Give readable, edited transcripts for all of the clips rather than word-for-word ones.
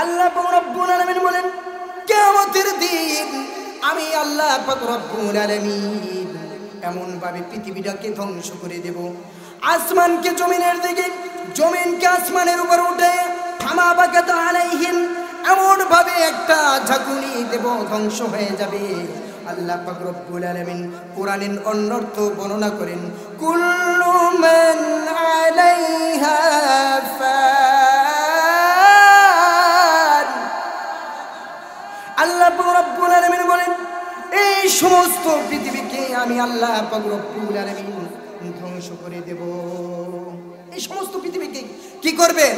আল্লাহ পাক রব্বুল আলামিন বলেন কিয়ামতের দিন আমি আল্লাহ পাক রব্বুল আলামিন এমন ভাবে পৃথিবীটাকে ধ্বংস করে দেব, আসমানকে জমিনের দিকে, জমিনকে আসমানের উপর উঠে ফামা বাকাত আলাইহিম এমন ভাবে একটা ঝাঁকুনি দেব, ধ্বংস হয়ে যাবে। আল্লাহ পাক রব্বুল আলামিন কোরআনের অন্যর্থ বর্ণনা করেন কুল্লু মান আলাইহা ফান। আল্লাহ পাক রব্বুল আলামিন বলেন এই সমস্ত পৃথিবীকে আমি আল্লাহ পাক রব্বুল আলামিন ধ্বংস করে দেব। এই সমস্ত পৃথিবীকে কি করবেন?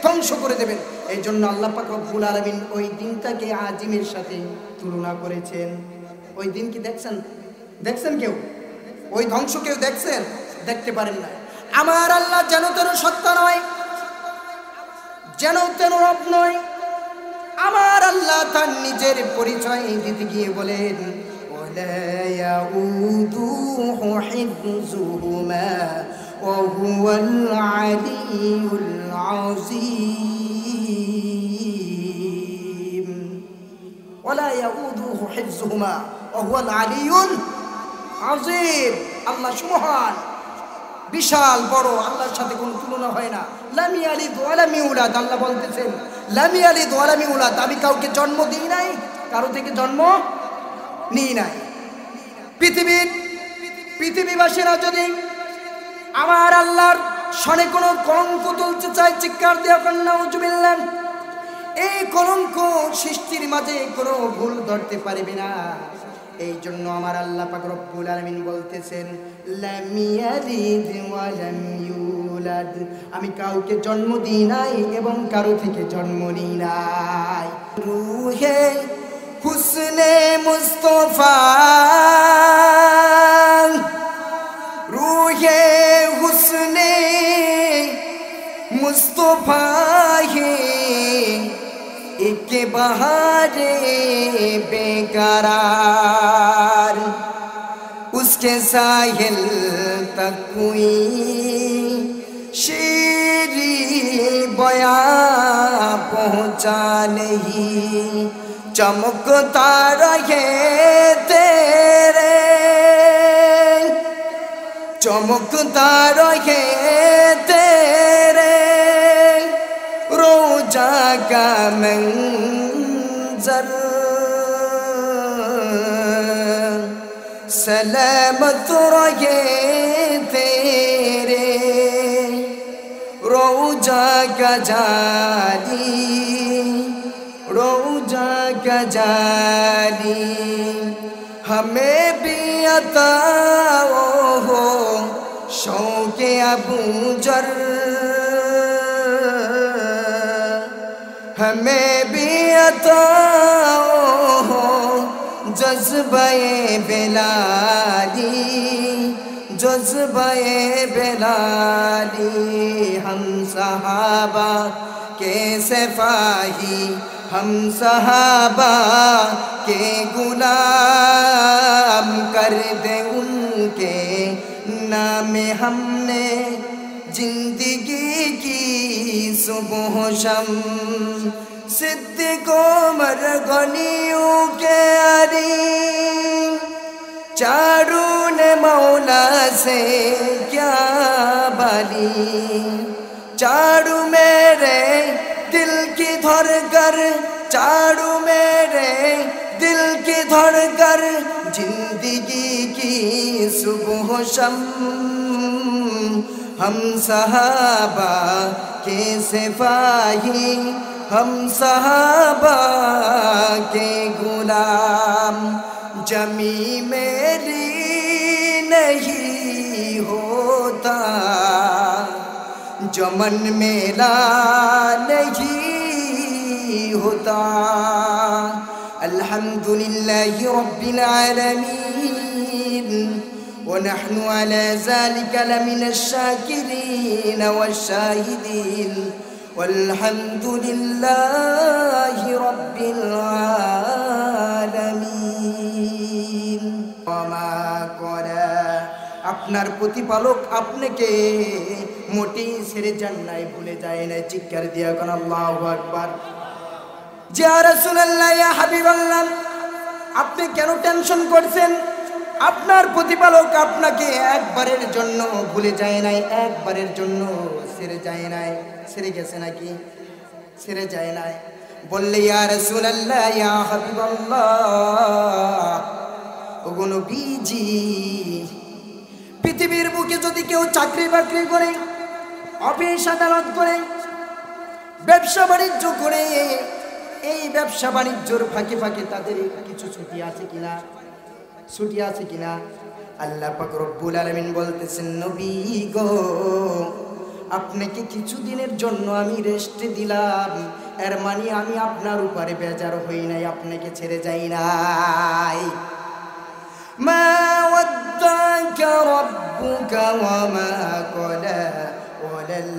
ধ্বংস করে দেবেন। এই জন্য আল্লাহ পাক রব্বুল আলামিন ওই দিনটাকে আজিমের সাথে তুলনা করেছেন। ওই দিন কি দেখছেন কেউ? ওই ধ্বংস কেউ দেখছেন? দেখতে পারেন না। আমার আল্লাহ যেন তেন সত্তা নয়, যেন তেন রব নয়। আমার আল্লাহ তার নিজের পরিচয় দিতে গিয়ে বলেন ওয়ালা ইয়াউদুহু হিফযুহুমা ওয়া হুয়াল আলিয়্যুল আযীম। ওয়ালা ইয়াউদুহু হিফযুহুমা ওয়া হুয়াল আলিয়্যুল আযীম। আল্লাহ সুবহান, বিশাল বড়, আল্লাহর সাথে কোনো তুলনা হয় না। লাম ইয়ালিদ ওয়া লাম ইউলাদ, আল্লাহ বলতেছেন লাম ইয়ালিদ ওয়া লাম ইউলাদ, আমি কাউকে জন্ম দিই নাই, কারো থেকে জন্ম নিই নাই। পৃথিবীবাসীরা যদি আমার আল্লাহর শনে কোনো কলঙ্ক তুলতে চায়, চিৎকার দেওয়া কন্যা নাউজুবিল্লাহ। এই কলঙ্ক সৃষ্টির মাঝে কোনো ভুল ধরতে পারবে না। এই জন্য আমার আল্লাহ পাক রব্বুল আলামিন বলতেছেন লাম ইয়ালিদ ওয়া লাম ইউলাদ, আমি কাউকে জন্ম দিই নাই এবং কারো থেকে জন্ম নিই নাই। রূহে হুসনে মুস্তাফা, রূহে হুসনে मुस्तफा है एक बहारे बेकरार, उसके साहिल तक कोई शेरी बया पहुँचा नहीं, चमकता रहे तेरे, चमकता रहे तेरे रोजा का मंजर, सलामत रहे तेरे रोजा का जाली, रोजा का जाली। हमें भी अता हो शौक़े अबू जर, हमें भी अता हो जज्बे बेलाली, जज्बे बेलाली। हम सहाबा के सिपाही, हम सहाबा के गुलाम, कर दे उनके नाम हमने जिंदगी की सुबह शम। सिद्दीक़ो उमर गनियों के अली, चारों ने मौला से क्या बाली, चारों मेरे दिल की धर कर, चारों मेरे दिल की धर कर, जिंदगी की सुबह शम। हम सहाबा के सिपाही, हम सहाबा के गुलाम, जमी मेरी नहीं होता, जो मन मेरा नहीं होता। अल्हम्दुलिल्लाहि रब्बिल आलमीन ونحن على ذلك لمن الشاكرين والشاهدين والحمد لله رب العالمين। وما قرأ আপনার প্রতিপালক আপনাকে মোটেই ছেড়ে যান নাই, ভুলে যায় না। চিৎকার দিয়া কোন আল্লাহু আকবার। যে ইয়া রাসূলুল্লাহ, ইয়া হাবিবাল্লাহ, আপনি কেন টেনশন করছেন? আপনার প্রতিপালক আপনাকে একবারের জন্য ভুলে যায় নাই, একবারের জন্য ছেড়ে যায় নাই। ছেড়ে গেছে নাকি? ছেড়ে যায় নাই। বললে ইয়া রাসূলুল্লাহ, ইয়া হাবিবাল্লাহ, ওগো নবীজি, পৃথিবীর বুকে যদি কেউ চাকরি বাকরি করে, অফিস আদালত করে, ব্যবসা বাণিজ্য করে, এই ব্যবসা বাণিজ্যর ফাঁকে ফাঁকে তাদের কিছু ছুটি আছে কিনা? ছুটি আছে কিনা? আল্লাহ পাক রব্বুল আলামিন বলতেছেন, নবী গো, আপনাকে কিছুদিনের জন্য আমি রেস্ট দিলাম, এর মানে আমি আপনার উপরে বেজার হই নাই, আপনাকে ছেড়ে যাই নাই। মা ওয়াদ্দাকা রাব্বুকা ওয়া মা ক্বালা ওয়ালাল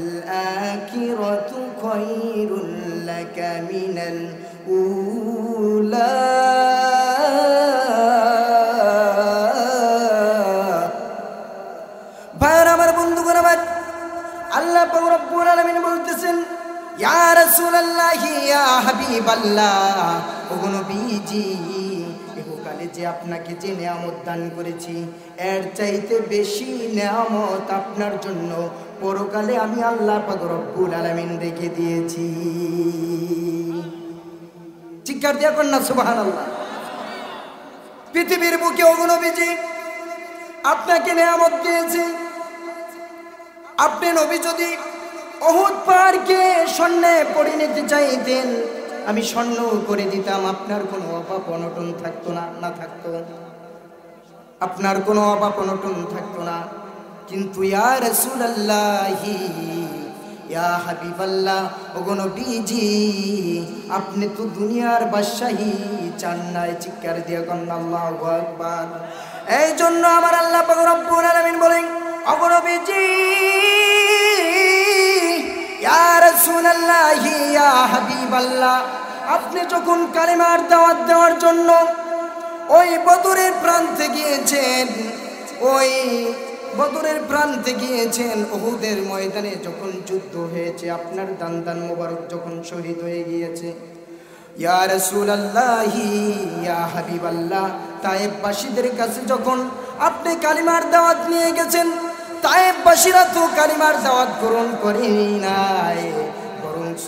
আখিরাতু খায়রুল লাকা মিনাল উলা। আমার বন্ধুগণ, আমার আল্লাহ পাক রব্বুল আলামিন বলতেছেন, ইয়া রাসূলুল্লাহ, ইয়া হাবিবাল্লাহ, ওগো নবীজি, ইহকালে যে আপনাকে যে নিয়ামত দান করেছি, এর চাইতে বেশি নিয়ামত আপনার জন্য পরকালে আমি আল্লাহ পাক রব্বুল আলামিন রেখে দিয়েছি। চিৎকার দিয়া কন্যা সুবহানাল্লাহ। পৃথিবীর বুকে ওগো নবীজি আপনাকে নিয়ামত দিয়েছি। আপনি নবী যদি উহুদ পাহাড়কে স্বর্ণে পরিণত চাইতেন, আমি স্বর্ণ করে দিতাম, আপনার কোনো অভাব অনটন থাকতো না, না থাকতো, আপনার কোনো অভাব অনটন থাকতো না। কিন্তু ইয়া রাসূলুল্লাহ, ইয়া হাবিবাল্লাহ, ওগো নবীজি, আপনি তো দুনিয়ার বাদশাহী চান নাই। চিৎকার দিয়ে কন্যা আল্লাহু আকবার। এই জন্য আমার আল্লাহ পাক রব্বুল আলামিন বলেন, ওগো নবীজি, ইয়া রাসূলুল্লাহ, ইয়া হাবিবাল্লাহ, আপনি যখন কালিমার দাওয়াত দেওয়ার জন্য ওই বদরের প্রান্তে গিয়েছেন, ওই বদরের প্রান্তে গিয়েছেন, উহুদের ময়দানে যখন যুদ্ধ হয়েছে, আপনার দান মোবারক যখন শহীদ হয়ে গিয়েছে, ইয়া রাসূলুল্লাহ, ইয়া হাবিবাল্লাহ, তায়েফবাসীদের কাছে যখন আপনি কালিমার দাওয়াত নিয়ে গেছেন, তায়েফবাসীরা তো কালিমার দাওয়াত গ্রহণ করেনি নাই, বরঞ্চ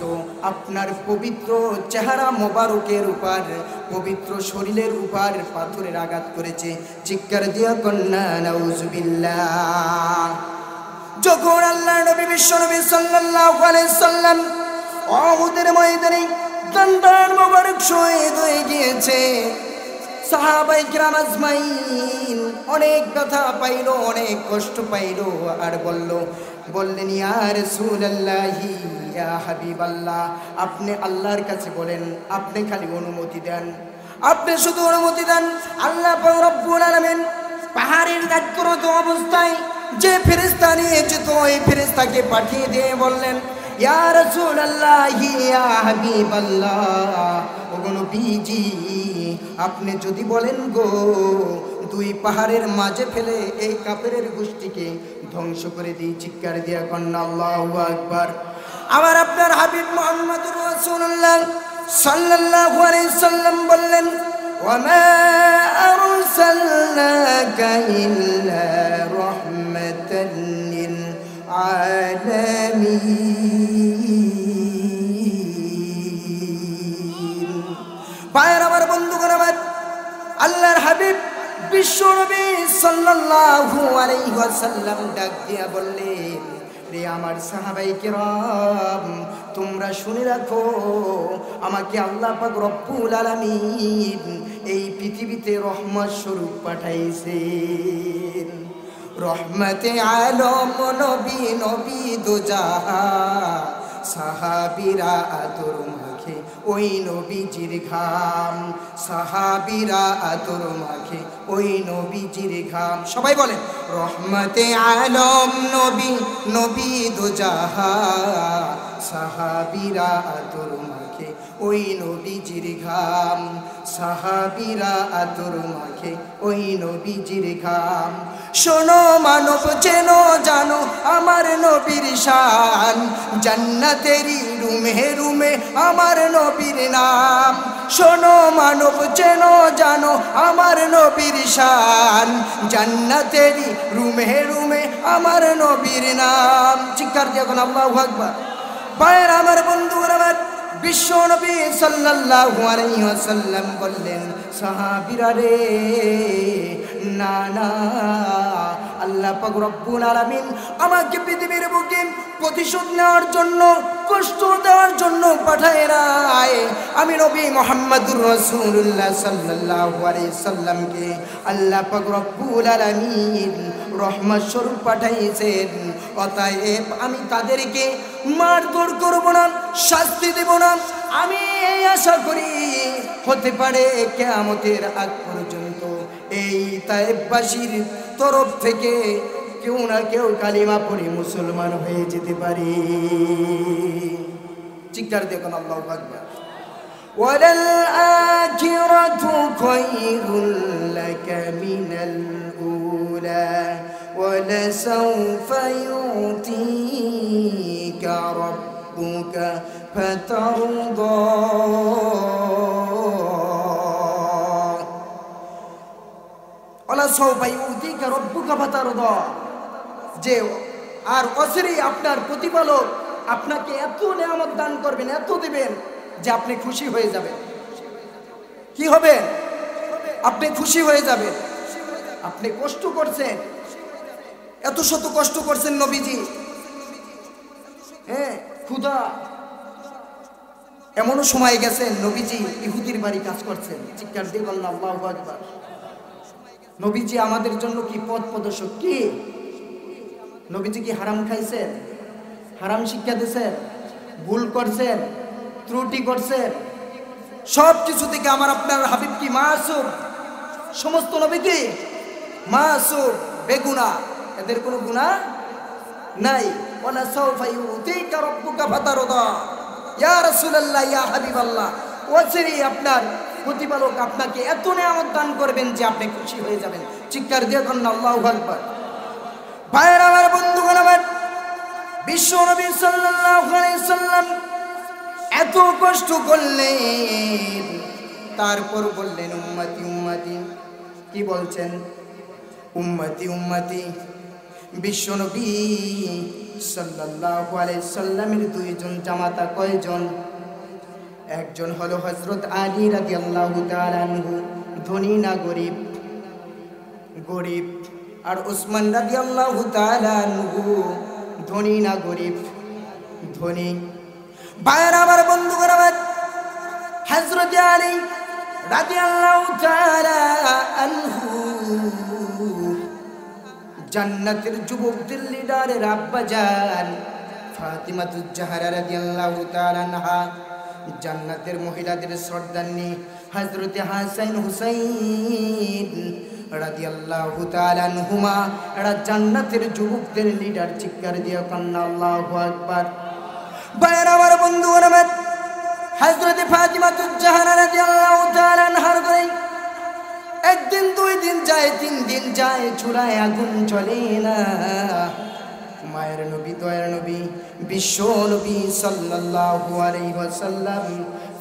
আপনার পবিত্র চেহারা মোবারকের উপর, পবিত্র শরীরের উপর পাথরের আঘাত করেছে। চিৎকার দিয়া কন্যা নাউজুবিল্লাহ। যখন আল্লাহ নবী বিশ্বনবী সাল্লাল্লাহু আলাইহি সাল্লাম উহুদের ময়দানে দান মোবারক শহীদ হয়ে গিয়েছে, সাহাবায়ে কিরাম আজমাইন অনেক ব্যথা পাইল, অনেক কষ্ট পাইল, আর বললেন, ইয়া রাসূলুল্লাহ, ইয়া হাবিবাল্লাহ, আপনি আল্লাহর কাছে বলেন, আপনি খালি অনুমতি দেন, আপনি শুধু অনুমতি দেন। আল্লাহ পাক রব্বুল আলামিন পাহাড়ের দায়িত্বরত অবস্থায় যে ফেরেশতা নিয়ে যেত, ওই ফেরেশতাকে পাঠিয়ে দিয়ে বললেন, ইয়া রাসূলুল্লাহ, ইয়া হাবিবাল্লাহ, ওগো নবীজি, আপনি যদি বলেন গো, দুই পাহাড়ের মাঝে ফেলে এই কাফেরের গোষ্ঠীকে ধ্বংস করে দিই। চিৎকার দিয়া কন্যা আল্লাহু আকবার। আমার আপনার হাবিব মুহাম্মদুর রাসূলুল্লাহ সাল্লাল্লাহু আলাইহি সাল্লাম বললেন, ওয়া মা আরসালনাকা ইল্লা রাহমাতাল লিল আলামিন। ভাইয়ের আমার, বন্ধুগণ আমার, আল্লাহর হাবিব বিশ্বনবী সাল্লাল্লাহু আলাইহি ওয়াসাল্লাম ডাক দিয়া বললেন, রে আমার সাহাবায়ে কিরাম, তোমরা শুনে রাখো, আমাকে আল্লাহ পাক রব্বুল আলামিন এই পৃথিবীতে রহমত স্বরূপ পাঠাইছেন। রহমতে আলম নবী, নবী দুজাহান, সাহাবীরা আদর মাখে ওই নবীজির ঘাম, সাহাবীরা আদর মাখে ওই নবীজির ঘাম। সবাই বলেন, রহমতে আলম নবী, নবী দুজাহান, সাহাবীরা আদর মাখে ওই নবীজির ঘাম, সাহাবীরা আদর মাখে ওই নবীজির ঘাম। শোনো মানব, চেনো জানো আমার নবীর শান, জান্নাতেরই রুমে রুমে আমার নবীর নাম। শোনো মানব চেনো জানো আমার নবীর শান, জান্নাতেরই রুমে রুমে আমার নবীর নাম। চিৎকার দিয়ে এখন আল্লাহু আকবার। ভাইয়ের আমার, বন্ধুরা আমার, বিশ্ব নবী সাল্লাল্লাহু আলাইহি ওয়াসাল্লাম বললেন, সাহাবীরা রে, না না, আল্লাহ পাক রব্বুল আলামিন আমাকে পৃথিবীর বুকে প্রতিশোধ নেওয়ার জন্য, কষ্ট দেওয়ার জন্য পাঠায় নাই। আমি নবী মুহাম্মদুর রাসূলুল্লাহ সাল্লাল্লাহু আলাইহি সাল্লামকে আল্লাহ পাক রব্বুল আলামিন রহমত স্বরূপ পাঠাইছেন। অতএব আমি তাদেরকে মারধর করব না, শাস্তি দেব না। আমি এই আশা করি হতে পারে কিয়ামতের আগ পর্যন্ত এই তায়েফবাসীর তরফ থেকে কেউ না কেউ কালিমা পড়ে মুসলমান হয়ে যেতে পারে। চিৎকার দেখুন আল্লাহু আকবার। ওয়ালাল আখিরাতু খায়রুল লাকা মিনাল উলা ওয়ালাসাউফা ইউতিকা রাব্বুকা ফাতারদা। ওয়ালাসাউফা ইউতিকা রাব্বুকা ফাতারদা, যে আর অচিরেই আপনার প্রতিপালক আপনাকে এত নিয়ামত দান করবেন, এত দিবেন যে আপনি খুশি হয়ে যাবেন। কি হবে? আপনি খুশি হয়ে যাবেন। আপনি কষ্ট করছেন, এত শত কষ্ট করছেন নবীজি, হ্যাঁ, ক্ষুধা, এমনও সময় গেছেন নবীজি ইহুদির বাড়ি কাজ করছেন। চিৎকার দিয়ে বললেন আল্লাহু আকবার। নবীজি আমাদের জন্য কি পথ প্রদর্শক। কি নবীজি কি হারাম খাইছেন? হারাম শিক্ষা দিয়েছেন? ভুল করছেন? ত্রুটি করছেন? সব কিছু থেকে আমার আপনার হাবিব কি মাসুম? সমস্ত নবী কি মাসুম, বেগুনাহ, এদের কোনো গুনাহ নাই। ওয়ালা সাউফা ইউতিকা রাব্বুকা ফাতারদা। ইয়া রাসূলুল্লাহ, ইয়া হাবিবাল্লাহ, অচিরেই আপনার প্রতিপালক আপনাকে এত নিয়ামত দান করবেন যে আপনি খুশি হয়ে যাবেন। চিৎকার দিয়ে বলুন আল্লাহু আকবার। ভাইয়েরা আমার, বন্ধুগণ আমার, বিশ্ব নবী সাল্লাল্লাহু আলাইহি সাল্লাম এত কষ্ট করলেন, তারপর বললেন উম্মতি উম্মতি। কি বলছেন? উম্মতি উম্মতি। বিশ্ব নবী সাল্লাল্লাহু আলাইহি সাল্লামের দুইজন জামাতা কয়জন? একজন হলো হযরত আলী রাদিয়াল্লাহু তাআলা আনহু, ধনী না গরিব? গরিব। আর উসমান রাদিয়াল্লাহু তাআলা আনহু, ধনী না গরিব? ধনী। ভাইয়েরা আমার, বন্ধুগণ আমার, হযরত আলী রাদিয়াল্লাহু তাআলা আনহু জান্নাতের যুবকদের লিডারের আব্বাজান ফাতিমাতুজ জাহরা রাদিয়াল্লাহু তাআলা আনহা, জান্নাতের মহিলাদের সর্দারনি হযরত হাসান হুসাইন রাদিয়াল্লাহু তাআলা আনহুমা, এরা জান্নাতের যুবকদের লিডার। চিৎকার দিয়ে কান্না আল্লাহু আকবার। ভাইয়েরা আমার, বন্ধুগণ আমার, হযরত ফাতিমাতুজ জাহরা রাদিয়াল্লাহু তাআলা আনহার ঘরে একদিন, দুই দিন যায়, তিন দিন যায়, চুলায় আগুন জ্বলে না। মায়ের নবী, দয়ার নবী, বিশ্ব নবী সাল্লাল্লাহু আলাইহি ওয়াসাল্লাম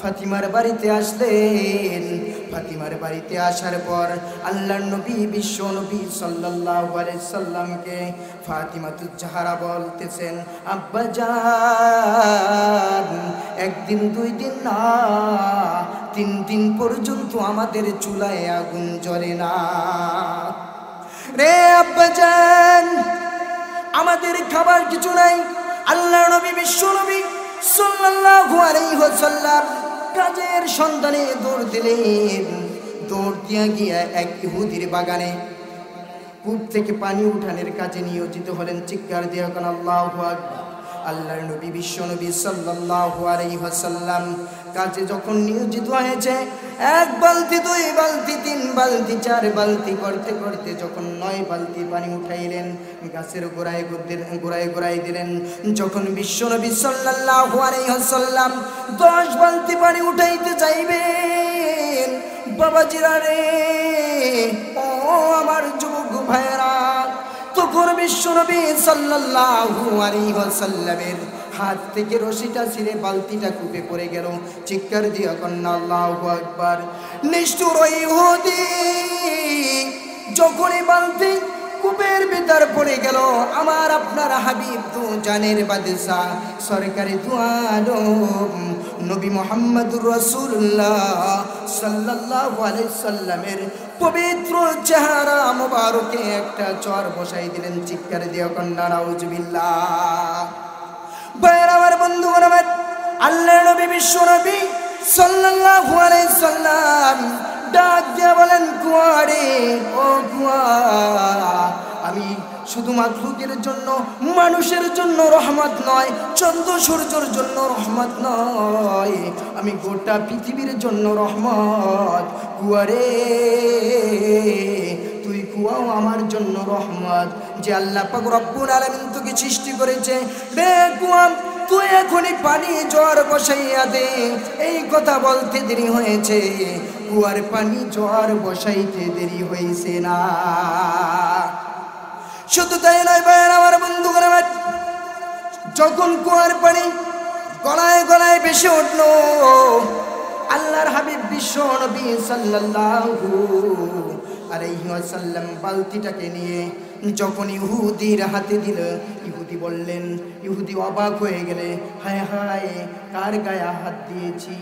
ফাতিমার বাড়িতে আসলেন। ফাতিমার বাড়িতে আসার পর আল্লাহর নবী বিশ্ব নবী সাল্লাল্লাহু আলাইহি সাল্লামকে ফাতিমাতুজ জাহরা বলতেছেন, আব্বা জান, একদিন, দুই দিন না, তিন দিন পর্যন্ত আমাদের চুলায় আগুন জ্বলে না। রে আব্বা জান, আমাদের খাবার কিছু নাই। আল্লাহর নবী বিশ্ব নবী সাল্লাল্লাহু আলাইহি ওয়াসাল্লাম কাজের সন্ধানে দৌড় দিলেন। দৌড় দিয়া গিয়া এক ইহুদির বাগানে কূপ থেকে পানি উঠানের কাজে নিয়োজিত হলেন। চিৎকার দিয়ে কোন আল্লাহু আকবার। আল্লাহর নবী বিশ্ব নবী সাল্লাল্লাহু আলাইহি ওয়াসাল্লাম কাজে যখন নিয়োজিত হয়েছে, এক বালতি, দুই বালতি, তিন বালতি, চার বালতি করতে করতে যখন 9 বালতি পানি উঠাইলেন, গাছের গোড়ায় গোড়ায় গোড়ায় দিলেন। যখন বিশ্ব নবী সাল্লাল্লাহু আলাইহি ওয়াসাল্লাম 10 বালতি পানি উঠাইতে চাইবেন, বাবাজিরা রে, ও আমার যুবক ভাইরা, তখন বিশ্ব নবী সাল্লাল্লাহু আলাইহি ওয়াসাল্লামের হাত থেকে রশিটা ছিঁড়ে বালতিটা কূপে পড়ে গেল। চিৎকার দিয়া কন্যা আল্লাহু আকবার। নিষ্ঠুর ওই ইহুদি যখনই বালতি কূপের ভিতর পড়ে গেল, আমার আপনার হাবিব তো জানের বাদশা সরকারি দু আলম নবী মুহাম্মদুর রাসূলুল্লাহ সাল্লাল্লাহু আলাইহি সাল্লামের পবিত্র চেহারা মোবারকে একটা চর বসাই দিলেন। চিৎকার দিয়া কন্যা নাউজুবিল্লাহ। ভাইরা আমার, বন্ধুগণ আমার, আল্লাহর নবী বিশ্ব নবী সাল্লাল্লাহু আলাইহি সাল্লাম ডাক দিয়ে বলেন, কুয়ারে ও কুয়া, আমি শুধু মাখলুকের জন্য, মানুষের জন্য রহমত নয়, চন্দ্র সূর্যের জন্য রহমত নয়, আমি গোটা পৃথিবীর জন্য রহমত। কুয়ারে তুই কুয়াও আমার জন্য রহমত, যে আল্লাহ পাক রব্বুল আলামিন তোকে সৃষ্টি করেছে। রে কুয়া, তুই এখনই পানি জ্বর বসাইয়া দে। এই কথা বলতে দেরি হয়েছে, কুয়ার পানি জ্বর বসাইতে দেরি হয়েছে না। শুধু তাই নয় ভাইয়ের আমার, বন্ধুগণ আমার, যখন কুয়ার পানি গলায় গলায় ভেসে উঠল, আল্লাহর হাবিব বিশ্ব নবী সাল্লাল্লাহু আলাইহি ওয়াসাল্লাম বালতিটাকে নিয়ে যখন ইহুদির হাতে দিল, ইহুদি বললেন, ইহুদি অবাক হয়ে গেলে, হায় হায়, কার গায়ে হাত দিয়েছি,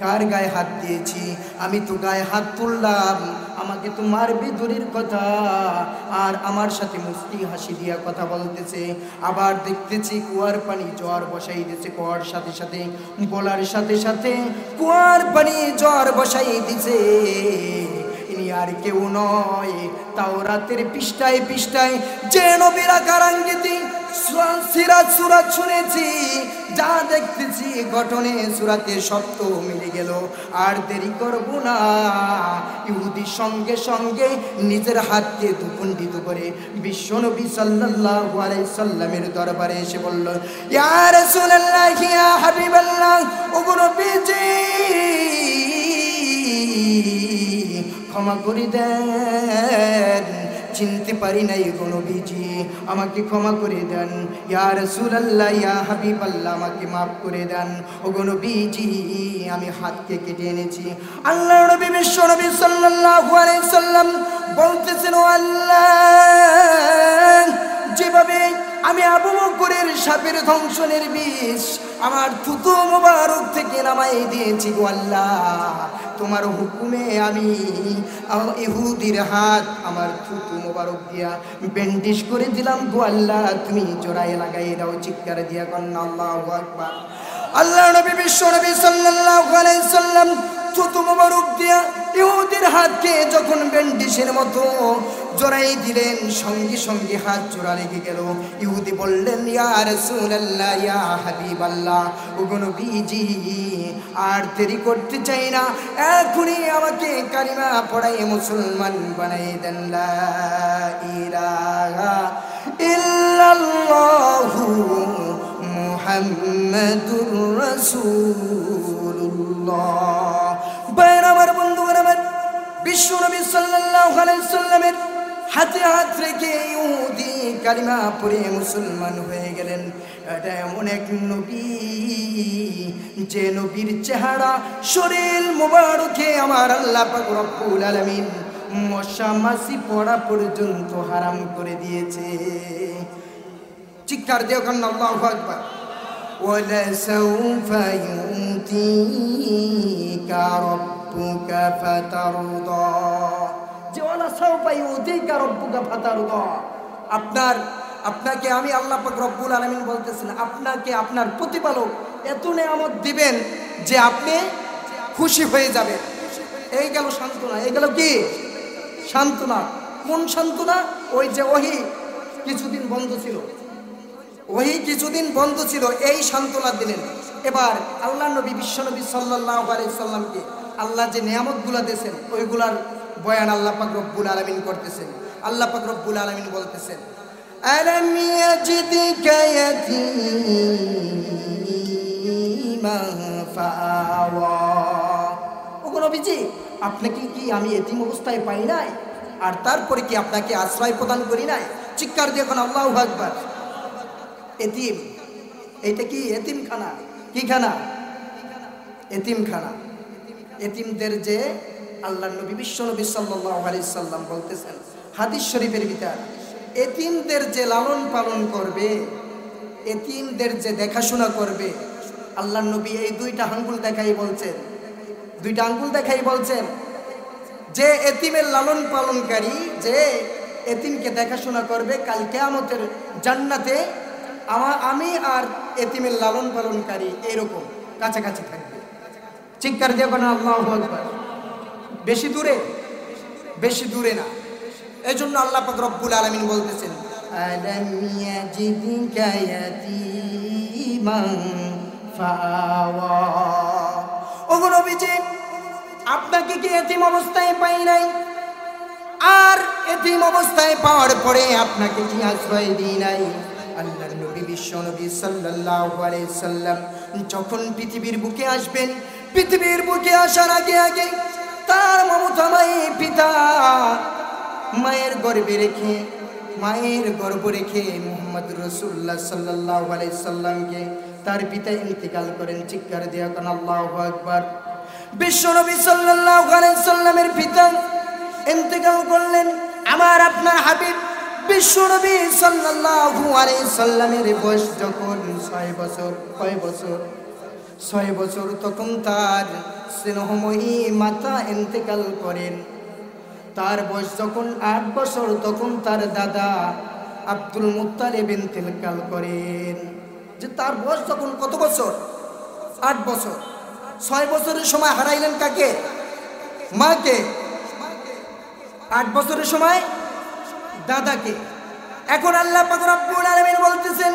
কার গায়ে হাত দিয়েছি, আমি তো গায়ে হাত তুললাম, আমাকে তো মারবে দূরের কথা, আর আমার সাথে মুস্কি হাসি দিয়া কথা বলতেছে। আবার দেখতেছি কুয়ার পানি জ্বর বসাই দিয়েছে, কুয়ার সাথে সাথে, বলার সাথে সাথে কুয়ার পানি জ্বর বসাই দিছে। ইনি আর কেউ নয়, তাওরাতের পৃষ্ঠায় পৃষ্ঠায় যে নবীরা কারাঙ্গিতি সিরাত সূরাত শুনেছি, যা দেখতেছি ঘটনে সূরাতে সত্য মিলে গেল। আর দেরি করব না, ইহুদি সঙ্গে সঙ্গে নিজের হাতকে দুখণ্ডিত করে বিশ্বনবী সাল্লাল্লাহু আলাইহি সাল্লামের দরবারে এসে বলল, ইয়া রাসূলুল্লাহ, ইয়া হাবিবাল্লাহ, ওগো নবীজি, ক্ষমা করে দেন, চিনতে পারি নাই গো নবীজি, আমাকে ক্ষমা করে দেন। ইয়া রাসূলুল্লাহ, ইয়া হাবিবাল্লাহ, আমাকে মাফ করে দেন। ও গো নবীজি, আমি হাতকে কেটে এনেছি। আল্লাহর নবী বিশ্ব নবী সাল্লাল্লাহু আলাইহি সাল্লাম বলতেছেন, ও আল্লাহ, যেভাবে আমি আবু বকরের সাপের ধ্বংসনের বিষ আমার থুতু মোবারক থেকে নামাই দিয়েছি গো আল্লাহ, তোমার হুকুমে আমি ইহুদির হাত আমার থুতু মোবারক দিয়া ব্যান্ডেজ করে দিলাম গো আল্লাহ, তুমি জোড়ায় লাগাই দাও। চিৎকার দিয়া কন্যা আল্লাহু আকবার। আল্লাহ নবী বিশ্ব নবী সাল্লাল্লাহু আলাইহি সাল্লাম থুতু মোবারক দিয়া ইহুদির হাতকে যখন ব্যান্ডেজের মতো জোড়াই দিলেন, সঙ্গে সঙ্গে হাত জোড়া লেগে গেল। ইহুদি বললেন, ইয়া রাসূলুল্লাহ, ইয়া হাবিবাল্লাহ, ওগো নবীজি, আর দেরি করতে চাই না, এখনই আমাকে কালিমা পড়াই মুসলমান বানাই দেন। লা ইলাহা ইল্লাল্লাহু মুহাম্মাদুর রাসূলুল্লাহ। ভাইরা আমার, বন্ধুগণ আমার, বিশ্ব নবী সাল্লাল্লাহু আলাইহি সাল্লামের হাতে হাত রেখে ইহুদি কালিমা পড়ে মুসলমান হয়ে গেলেন। এটা এমন এক নবী, যে নবীর চেহারা শরীর মোবারকে আমার আল্লাহ পাক রব্বুল আলামিন মশা মাছি পড়া পর্যন্ত হারাম করে দিয়েছে। চিৎকার দিও কন্যা আল্লাহু আকবার। ওয়ালা সাউফা ইউতিকা রাব্বুকা ফাতারদা, যে ওয়ালা সাউফা ইউতিকা রাব্বুকা ফাতারদা, আপনাকে আমি আল্লাহ পাক রব্বুল আলামিন বলতেছেন, আপনাকে আপনার প্রতিপালক এত নেয়ামত দিবেন যে আপনি খুশি হয়ে যাবেন। এই গেল সান্ত্বনা। এই গেল কি সান্ত্বনা? কোন সান্ত্বনা? ওই যে ওহী কিছুদিন বন্ধ ছিল, ওহী কিছুদিন বন্ধ ছিল, এই সান্ত্বনা দিলেন। এবার আল্লাহ নবী বিশ্বনবী সাল্লাল্লাহু আলাইহি সাল্লামকে আল্লাহ যে নিয়ামতগুলো দিয়েছেন ওইগুলার বয়ান আল্লাহ পাক রব্বুল আলামিন করতেছেন। আল্লাহ পাক রব্বুল আলামিন বলতেছেন, আলাম ইয়াজিদকা ইয়াতীমান ফাআওয়া, ওগো নবীজি, আপনাকে কি আমি এতিম অবস্থায় পাই নাই, আর তারপরে কি আপনাকে আশ্রয় প্রদান করি নাই? চিৎকার দিয়ে এখন আল্লাহু আকবার। এতিম, এটা কি এতিমখানা? কি খানা? এতিমখানা। এতিমদের যে আল্লাহর নবী বিশ্ব নবী সাল্লাল্লাহু আলাইহি সাল্লাম বলতেছেন হাদিস শরীফের ভিতর, এতিমদের যে লালন পালন করবে, এতিমদের যে দেখাশোনা করবে, আল্লাহর নবী এই দুইটা আঙ্গুল দেখাই বলছেন, দুইটা আঙ্গুল দেখাই বলছেন যে এতিমের লালন পালনকারী, যে এতিমকে দেখাশোনা করবে, কাল কিয়ামতের জান্নাতে আমি আর এতিমের লালন পালনকারী এরকম কাছাকাছি থাকবে। চিৎকার দিয়ে বলেন আল্লাহু আকবার। বেশি দূরে? বেশি দূরে না। এই জন্য আল্লাহ পাক রব্বুল আলামিন বলতেছেন আলাম ইয়াজিদকা ইয়াতীমান ফাআওয়া। ওগো নবীজি, আপনাকে কি এতিম অবস্থায় পাই নাই? আর এতিম অবস্থায় পাওয়ার পরে আপনাকে কি আশ্রয় দিই নাই? আল্লাহর নবী বিশ্ব নবী সাল্লাল্লাহু আলাইহি সাল্লাম যখন পৃথিবীর বুকে আসবেন, পৃথিবীর বুকে আসার আগে আগে তার মমতাময়ী পিতা মায়ের গর্ভে রেখে, মায়ের গর্ভ রেখে মুহাম্মদ রাসূলুল্লাহ সাল্লাল্লাহু আলাইহি সাল্লামকে তার পিতা ইন্তেকাল করেন। চিৎকার দিয়ে কোন আল্লাহু আকবার। বিশ্ব নবী সাল্লাল্লাহু আলাইহি সাল্লামের পিতা ইন্তেকাল করলেন। আমার আপনার হাবিব বিশ্ব নবী সাল্লাল্লাহু আলাইহি সাল্লামের বয়স যখন 6 বছর, কয় বছর? 6 বছর, তখন তার স্নেহময়ী মাতা ইন্তেকাল করেন। তার বয়স যখন 8 বছর, তখন তার দাদা আব্দুল মুত্তালিব ইন্তেকাল করেন। যে তার বয়স যখন কত বছর? 8 বছর। 6 বছরের সময় হারাইলেন কাকে? মাকে। 8 বছরের সময় দাদাকে। এখন আল্লাহ পাক রব্বুল আলামিন বলতেছেন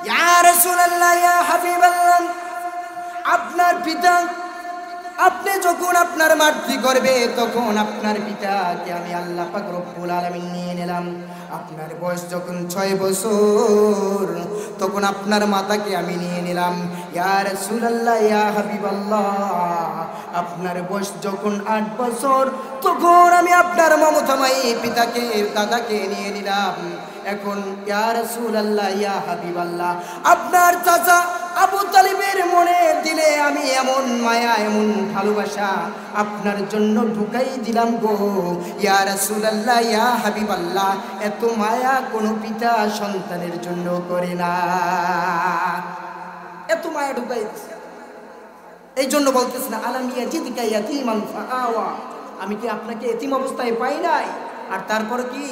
ইয়া রাসূলুল্লাহ, ইয়া হাবিবাল্লাহ, আপনার পিতা, আপনি যখন আপনার মাতৃ করবে তখন আপনার পিতাকে আমি আল্লাহ পাক রব্বুল আলামিন নিয়ে নিলাম। আপনার বয়স যখন 6 বছর, তখন আপনার মাতাকে আমি নিয়ে নিলাম। ইয়া রাসূলুল্লাহ, ইয়া হাবিবাল্লাহ, আপনার বয়স যখন 8 বছর, তখন আমি আপনার মমতাময়ী পিতাকে, দাদাকে নিয়ে নিলাম। এখন ইয়া রাসূলুল্লাহ, ইয়া হাবিবাল্লাহ, আপনার চাচা আবু তালিবের মনে দিলে আমি এমন মায়া, এমন ভালোবাসা আপনার জন্য ঢুকাই দিলাম গো ইয়া রাসূলুল্লাহ, ইয়া হাবিবাল্লাহ। এত মায়া কোনো পিতা সন্তানের জন্য করে না। এত মায়া ঢুকাই দিচ্ছে। এই জন্য বলতেছেন আলাম ইয়াজিদকা ইয়াতীমান ফাআওয়া, আমি কি আপনাকে এতিম অবস্থায় পাই নাই আর তারপর কি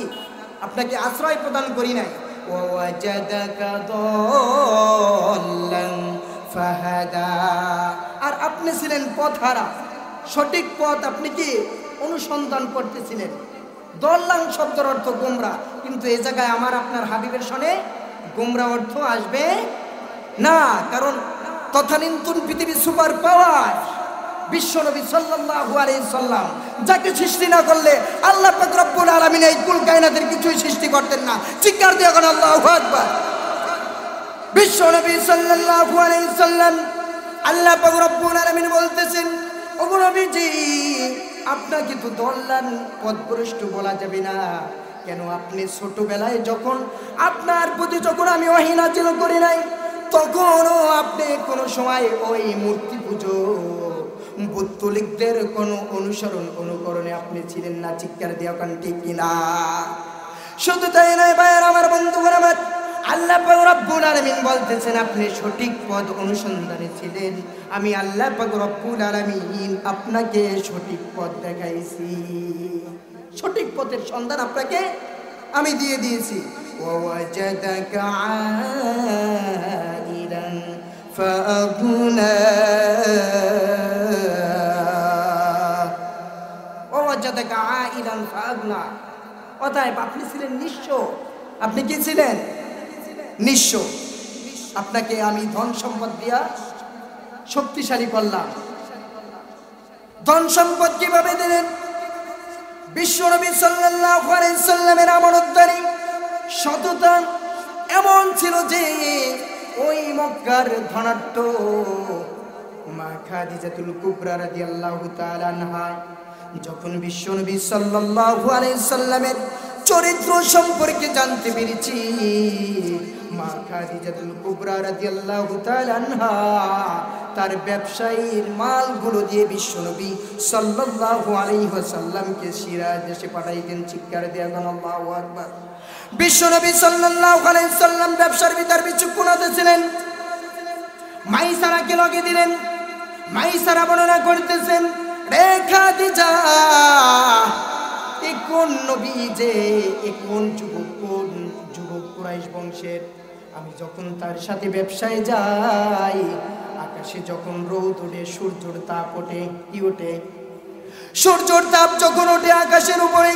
আপনাকে আশ্রয় প্রদান করি নাই? ওয়াজাদাকা দাল্লান ফাহাদা, আর আপনি ছিলেন পথহারা, সঠিক পথ আপনি কি অনুসন্ধান করতেছিলেন। দল্লান শব্দের অর্থ গোমরা, কিন্তু এই জায়গায় আমার আপনার হাবিবের সনে গোমরা অর্থ আসবে না, কারণ তথানীন্তন পৃথিবী সুপার পাওয়ার বিশ্ব নবী সাল্লাল্লাহু আলাইহি সাল্লাম, যাকে সৃষ্টি না করলে আল্লাহ পাক রব্বুল আলামিন এই কুল কায়নাতের কিছুই সৃষ্টি করতেন না। চিৎকার দিয়ে বলেন আল্লাহু আকবার। বিশ্ব নবী সাল্লাল্লাহু আলাইহি সাল্লাম, আল্লাহ পাক রব্বুল আলামিন বলতেছেন ওগো নবীজি, আপনাকে তো দল্লান পথভ্রষ্ট বলা যাবে না। কেন? আপনি ছোটবেলায় যখন আপনার প্রতি যখন আমি ওহী নাযিল করি নাই, তখনও আপনি কোনো সময় ওই মূর্তি পুজো, বুত্তলিকদের কোনো অনুসরণ অনুকরণে আপনি ছিলেন না। চিৎকার দিয়ে কান ঠিক কিনা? শুধু তাই নয় ভাইয়ের আমার, বন্ধুগণ আমার, আল্লাহ পাক রব্বুল আলামিন বলতেছেন আপনি সঠিক পথ অনুসন্ধানে ছিলেন। আমি আল্লাহ পাক রব্বুল আলামিন আপনাকে সঠিক পথ দেখাইছি, সঠিক পথের সন্ধান আপনাকে আমি দিয়ে দিয়েছি। ওয়াজাদাকা আইলান ফাআগনা, ওয়াজাদাকা আইলান ফাআগনা, অতএব আপনি ছিলেন নিঃস্ব। আপনি কি ছিলেন? নিঃস্ব। আপনাকে আমি ধন সম্পদ দিয়া শক্তিশালী করলাম। ধন সম্পদ কিভাবে দিলেন? বিশ্ব নবী সাল্লাল্লাহু আলাইহি সাল্লামের আমানতদারি সততা এমন ছিল যে ওই মক্কার ধনাঢ্য মা খাদিজাতুল কুবরা রাদিয়াল্লাহু তাআলা আনহা যখন বিশ্ব নবী সাল্লাল্লাহু আলাইহি সাল্লামের চরিত্র সম্পর্কে জানতে পেরেছি। মা খাদিজাতুল কুবরা রাদিয়াল্লাহু তাআলা আনহা তার ব্যবসায়ীর মালগুলো দিয়ে বিশ্বনবী সাল্লাল্লাহু আলাইহি ওয়াসাল্লামকে সিরাজ দেশে পাঠাইতেন। চিৎকার দিয়ে এখন আল্লাহু আকবার। বিশ্বনবী সাল্লাল্লাহু আলাইহি ওয়াসাল্লাম ব্যবসার ভিতর বিচক্ষণ ছিলেন। মাইসারাকে লগে দিলেন। মাইসারা বর্ণনা করতেছেন, রে খাদিজা, কোন নবী যে কোন যুবক কুরাইশ বংশের, আমি যখন তার সাথে ব্যবসায় যাই, আকাশে যখন রোদ ওঠে, সূর্যের তাপ ওঠে, কি ওঠে? সূর্যের তাপ যখন ওঠে আকাশের উপরে,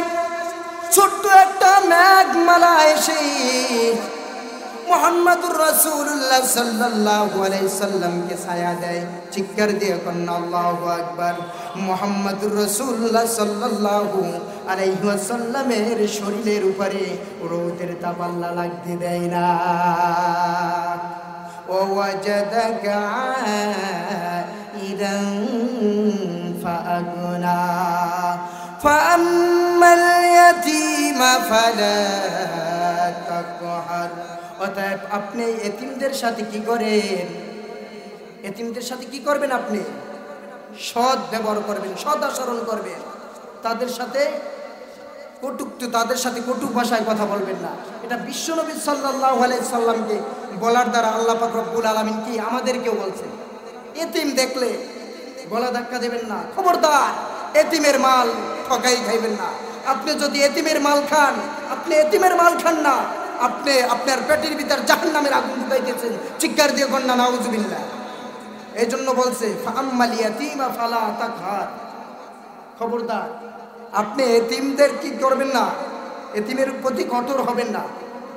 ছোট্ট একটা মেঘমালা এসে মুহাম্মদুর রাসূলুল্লাহ সাল্লাল্লাহু আলাইহি সাল্লামকে ছায়া দেয়। চিৎকার দিয়ে কন্না আল্লাহু আকবার। মুহাম্মদুর রাসূলুল্লাহ সাল্লাল্লাহু আলাইহি ওয়াসাল্লামের শরীরের উপরে রোদের তাপ আল্লাহ লাগতে দেয় না। ওয়াজাদাকা আইরান ফাআগনা ফাআম্মাল ইয়াতীমা ফালা তাকহার। অতএব আপনি এতিমদের সাথে কি করেন? এতিমদের সাথে কি করবেন? আপনি সৎ ব্যবহার করবেন, সৎ আচরণ করবেন। তাদের সাথে কটু ভাষায় কথা বলবেন না। এটা বিশ্বনবী সাল্লাল্লাহু আলাইহি সাল্লামকে বলার দ্বারা আল্লাহ পাক রব্বুল আলামিন কি আমাদেরকেও বলছেন, এতিম দেখলে গলা ধাক্কা দেবেন না, খবরদার এতিমের মাল ঠকাই খাইবেন না। আপনি যদি এতিমের মাল খান, আপনি এতিমের মাল খান না, আপনি আপনার পেটের ভিতর জাহান্নামের আগুন ঢুকাইতেছেন। চিৎকার দিয়ে কন্যা নাউজুবিল্লাহ। এই জন্য বলছে ফাআম্মাল ইয়াতীমা ফালা তাকহার, খবরদার আপনি এতিমদের কি করবেন না, এতিমের প্রতি কঠোর হবেন না,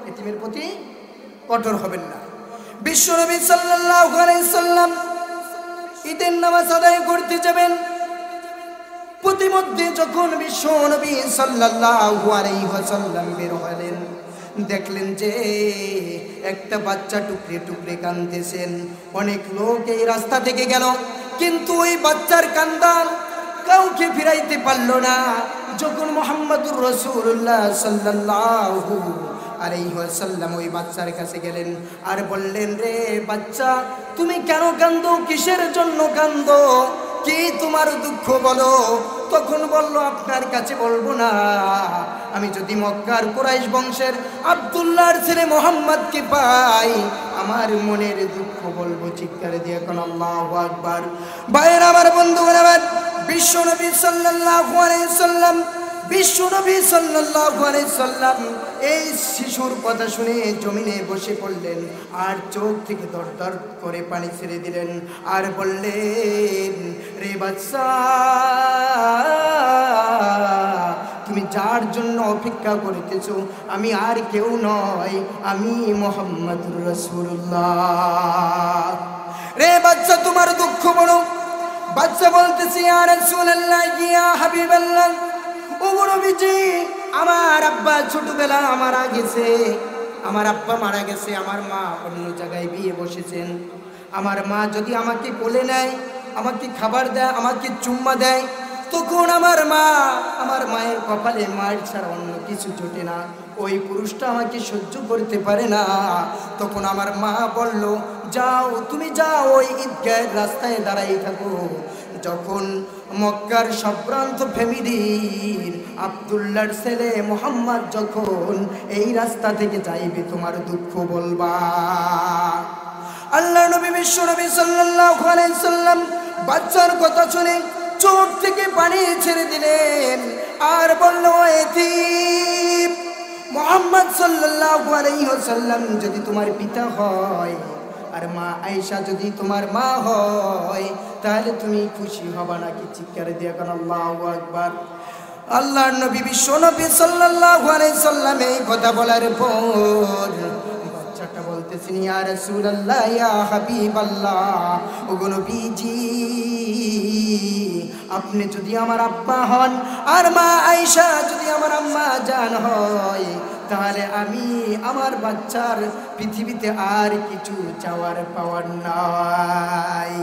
এতিমের প্রতি কঠোর হবেন না। বিশ্বনবী সাল্লাল্লাহু আলাইহি সাল্লাম ঈদের নামাজ আদায় করতে যাবেন। প্রতিমধ্যে যখন বিশ্বনবী সাল্লাল্লাহু আলাইহি ওয়াসাল্লাম বের হলেন, দেখলেন যে একটা বাচ্চা টুকরে টুকরে কাঁদতেছেন। অনেক লোক এই রাস্তা থেকে গেল, কিন্তু ওই বাচ্চার কান্না কাউকে ফিরাইতে পারলো না। যখন মুহাম্মদুর রাসূলুল্লাহ সাল্লাল্লাহু আলাইহি ওয়াসাল্লাম ওই বাচ্চার কাছে গেলেন আর বললেন, রে বাচ্চা, তুমি কেন কাঁদো? কিসের জন্য কাঁদো? কি তোমার দুঃখ বলো? তখন বলল, আপনার কাছে বলবো না। আমি যদি মক্কার কুরাইশ বংশের আব্দুল্লাহর ছেলে মুহাম্মদকে পাই, আমার মনের দুঃখ বলবো। চিৎকার দিয়ে কোন আল্লাহু আকবার। ভাইরা আমার, বন্ধুগণ আমার, বিশ্বনবী সাল্লাল্লাহু আলাইহি সাল্লাম এই শিশুর কথা শুনে জমিনে বসে পড়লেন আর চোখ থেকে দর দর করে পানি ছেড়ে দিলেন আর বললেন, রে বাচ্চা, তুমি যার জন্য অপেক্ষা করিতেছো আমি আর কেউ নয়, আমি মুহাম্মদুর রাসূলুল্লাহ। রে বাচ্চা, তোমার দুঃখ বড়। বাচ্চা বলতেছে, ইয়া রাসূলুল্লাহ, ইয়া হাবিবাল্লাহ, ও নবীজি, আমার আব্বা ছোটবেলা মারা গেছে, আমার আব্বা মারা গেছে, আমার মা অন্য জায়গায় বিয়ে বসেছেন। আমার মা যদি আমাকে কোলে নেয়, আমাকে খাবার দেয়, আমাকে চুম্মা দেয়, তখন আমার মায়ের কপালে মায়ের ছাড়া অন্য কিছু জোটে না, ওই পুরুষটা আমাকে সহ্য করতে পারে না। তখন আমার মা বলল, যাও, তুমি যাও, ওই ঈদগাহের রাস্তায় দাঁড়াই থাকো। যখন মক্কার সম্ভ্রান্ত ফ্যামিলির আব্দুল্লাহর ছেলে মুহাম্মদ যখন এই রাস্তা থেকে যাইবে, তোমার দুঃখ বলবা। আল্লাহ নবী বিশ্ব নবী সাল্লাল্লাহু আলাইহি সাল্লাম বাচ্চার কথা শুনে চোখ থেকে পানি ছেড়ে দিলেন আর বলল, এতিম মুহাম্মদ সাল্লাল্লাহু আলাইহি ওয়াসাল্লাম যদি তোমার পিতা হয় আর মা আয়েশা যদি তোমার মা হয়, তাহলে তুমি খুশি হবা নাকি? চিৎকার দিয়ে কোন আল্লাহু আকবার। আল্লাহর নবী বিশ্ব নবী সাল্লাল্লাহু আলাইহি সাল্লাম এই কথা বলার পর বাচ্চাটা বলতেছেন, ইয়া রাসূলুল্লাহ, ইয়া হাবিবাল্লাহ, ওগো নবীজি, আপনি যদি আমার আব্বা হন আর মা আয়েশা যদি আমার আম্মা জান হয়, তাহলে আমি আমার বাচ্চার পৃথিবীতে আর কিছু চাওয়ার পাওয়ার নাই।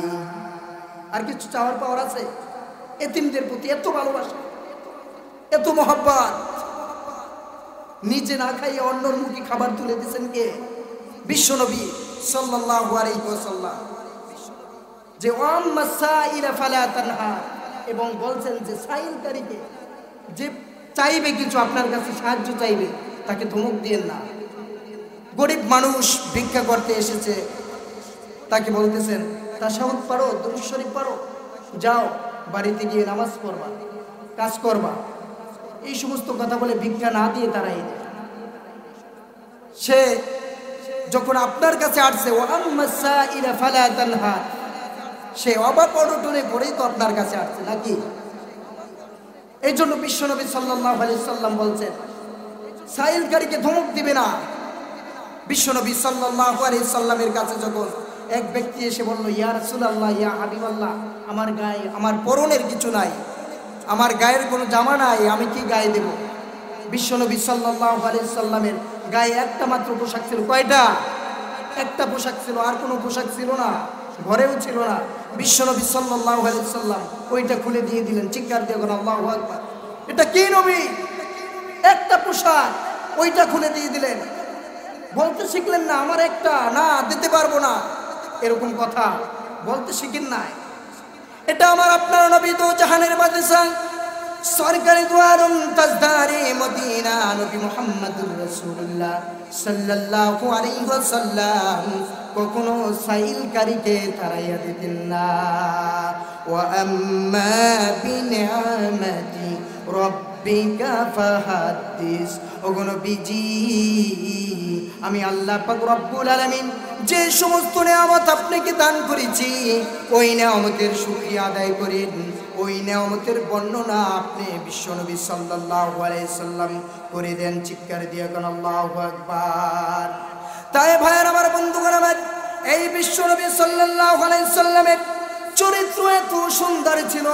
আর কিছু চাওয়ার পাওয়ার আছে? এতিমদের প্রতি এত ভালোবাসা, এত মহব্বত। নিজে না খাইয়ে অন্যর মুখে খাবার তুলে দিয়েছেন কে? বিশ্বনবী সাল্লাল্লাহু আলাইহি ওয়াসাল্লাম। যে ওয়াম্মা সাইলা ফালা তানহার, এবং বলছেন যে সাইলকারীকে, যে চাইবে কিছু আপনার কাছে সাহায্য চাইবে, তাকে ধমক দিয়েন না। গরিব মানুষ ভিক্ষা করতে এসেছে, তাকে বলতেছেন তাশাহুদ পারো, দুরূদ শরীফ পারো, যাও বাড়িতে গিয়ে নামাজ পড়বা, কাজ করবা, এই সমস্ত কথা বলে ভিক্ষা না দিয়ে তারাই দেয়। সে যখন আপনার কাছে আসছে ওয়াম্মা সাইলা ফালা তানহার, সে অভাব অনটনে পড়েই তো আপনার কাছে আসছে নাকি? এই জন্য বিশ্বনবী সাল্লাল্লাহু আলাইহি সাল্লাম বলছেন সাইলকারীকে ধমক দিবে না। বিশ্বনবী সাল্লাল্লাহু আলাইহি সাল্লামের কাছে যখন এক ব্যক্তি এসে বলল, ইয়া রাসূলুল্লাহ, ইয়া হাবিবাল্লাহ, আমার গায়ে, আমার পরনের কিছু নাই, আমার গায়ের কোনো জামা নাই, আমি কি গায়ে দেব? বিশ্বনবী সাল্লাল্লাহু আলাইহি সাল্লামের গায়ে একটা মাত্র পোশাক ছিল। কয়টা? একটা পোশাক ছিল, আর কোনো পোশাক ছিল না, ঘরেও ছিল না। বিশ্বনবী সাল্লাল্লাহু আলাইহি সাল্লাম ওইটা খুলে দিয়ে দিলেন। চিৎকার দিয়ে বলেন আল্লাহু আকবার। এটা কি নবী? একটা পোশাক, ওইটা খুলে দিয়ে দিলেন। বলতে শিখলেন না আমার একটা না দিতে পারবো না, এরকম কথা বলতে শিখেন নাই। এটা আমার আপনার নবী, দো জাহানের বাদশা, সরকারি দুয়ারুম তাজদারে মদিনা, নবী মুহাম্মদুর রাসূলুল্লাহ সাল্লাল্লাহু আলাইহি ওয়াসাল্লাম কখনো সাইলকারীকে তাড়াইয়া দিতেন না। ওয়া আম্মা বিনিআমাতি রাব্বিকা ফাহাদ্দিস। ওগো নবীজি, আমি আল্লাহ পাক রব্বুল আলামিন যে সমস্ত নিয়ামত আপনাকে দান করেছি, ওই নিয়ামতের শুকরিয়া আদায় করেন, ওই নিয়ামতের বর্ণনা আপনি বিশ্বনবী সাল্লাল্লাহু আলাইহি সাল্লাম করে দেন। চিৎকার দিয়ে কোন আল্লাহু আকবার। তাই ভাইয়ের আমার, বন্ধুগণ আমার, এই বিশ্বনবী সাল্লাল্লাহু আলাইহি সাল্লামের চরিত্র এত সুন্দর ছিল,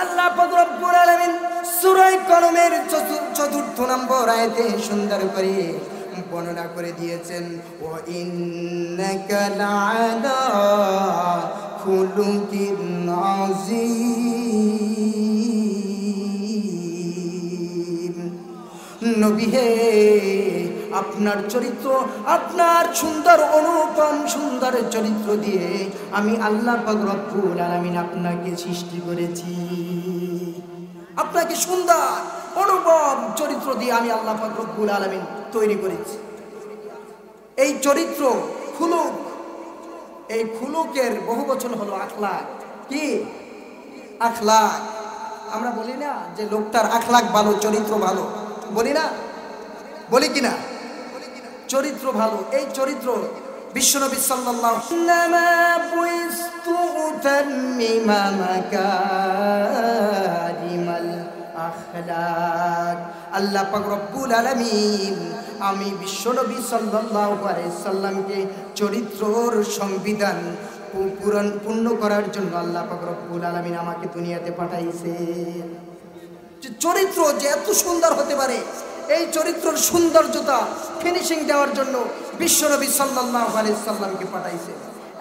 আল্লাহ পাক রব্বুল আলামিন সূরা কলমের ৪র্থ নম্বর আয়াতে সুন্দর করে বর্ণনা করে দিয়েছেন, ওয়া ইন্নাকা লা'আলা খুলুকিন আযীম। নবী হে, আপনার চরিত্র, আপনার সুন্দর অনুপম সুন্দর চরিত্র দিয়ে আমি আল্লাহ পাক রব্বুল আলামিন আপনাকে সৃষ্টি করেছি। আপনাকে সুন্দর অনুপম চরিত্র দিয়ে আমি আল্লাহ পাক রব্বুল আলামিন তৈরি করেছি। এই চরিত্র খুলুক, এই খুলুকের বহু বচন হলো আখলাক। কি আখলাক? আমরা বলি না যে লোকটার আখলাক ভালো, চরিত্র ভালো, বলি না? বলি কিনা? চরিত্র ভালো, এই চরিত্র বিশ্বনবী সাল্লাল্লাহু আল্লাহ পাক রব্বুল আলামিন আমি বিশ্বনবী সাল্লাল্লাহু আলাইহি সাল্লামকে চরিত্রর সংবিধান পূর্ণ করার জন্য আল্লাহ পাক রব্বুল আলামিন আমাকে দুনিয়াতে পাঠাইছেন। যে চরিত্র যে এত সুন্দর হতে পারে, এই চরিত্রের সৌন্দর্যতা ফিনিশিং দেওয়ার জন্য বিশ্বনবী সাল্লাল্লাহু আলাইহি সাল্লামকে পাঠাইছে।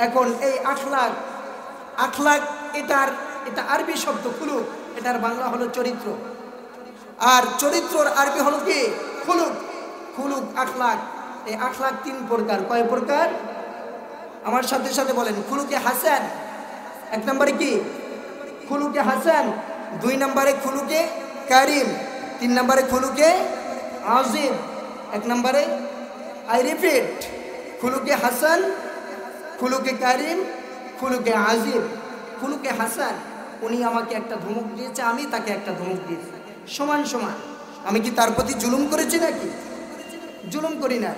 এখন এই আখলাক, আখলাক এটা আরবি শব্দ খুলুক, এটার বাংলা হলো চরিত্র, আর চরিত্রর আরবি হলো কি? খুলুক। খুলুক, আখলাক। এই আখলাক 3 প্রকার। কয় প্রকার? আমার সাথে সাথে বলেন। খুলুকে হাসান, 1 নম্বরে কি? খুলুকে হাসান। 2 নম্বরে খুলুকে কারিম। 3 নম্বরে খুলুকে আজিম। 1 নম্বরে, আই রিপিট, খুলুকে হাসান, খুলুকে কারিম, খুলুকে আজিম। খুলুকে হাসান, উনি আমাকে একটা ধমক দিয়েছে, আমি তাকে একটা ধমক দিয়েছি, সমান সমান। আমি কি তার প্রতি জুলুম করেছি নাকি? জুলুম করি না।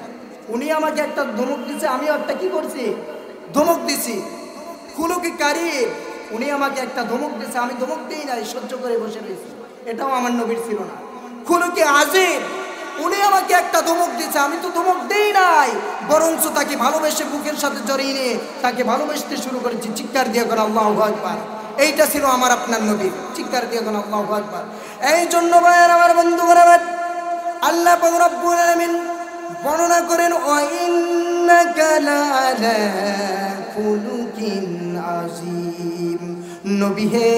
উনি আমাকে একটা ধমক দিয়েছে, আমি একটা কি করছি? ধমক দিছি। খুলুকে কারিম, উনি আমাকে একটা ধমক দিয়েছে, আমি ধমক দিই নাই, সহ্য করে বসে রয়েছি, এটাও আমার নবীর ছিল না। খুলুকে আজিম, উনি আমাকে একটা ধমক দিয়েছে, আমি তো ধমক দেই নাই, বরঞ্চ তাকে ভালোবেসে বুকের সাথে জড়িয়ে নিয়ে তাকে ভালোবাসতে শুরু করেছি। চিৎকার দিয়ে কোন আল্লাহু আকবার। এইটা ছিল আমার আপনার নবীর। চিৎকার দিয়ে কোন আল্লাহু আকবার। এই জন্য ভাইয়ের আমার, বন্ধুগণ আমার, আল্লাহ পাক রব্বুল আলামিন বর্ণনা করেন, ওয়া ইন্নাকা লা'আলা খুলুকিন আযীম। নবী হে,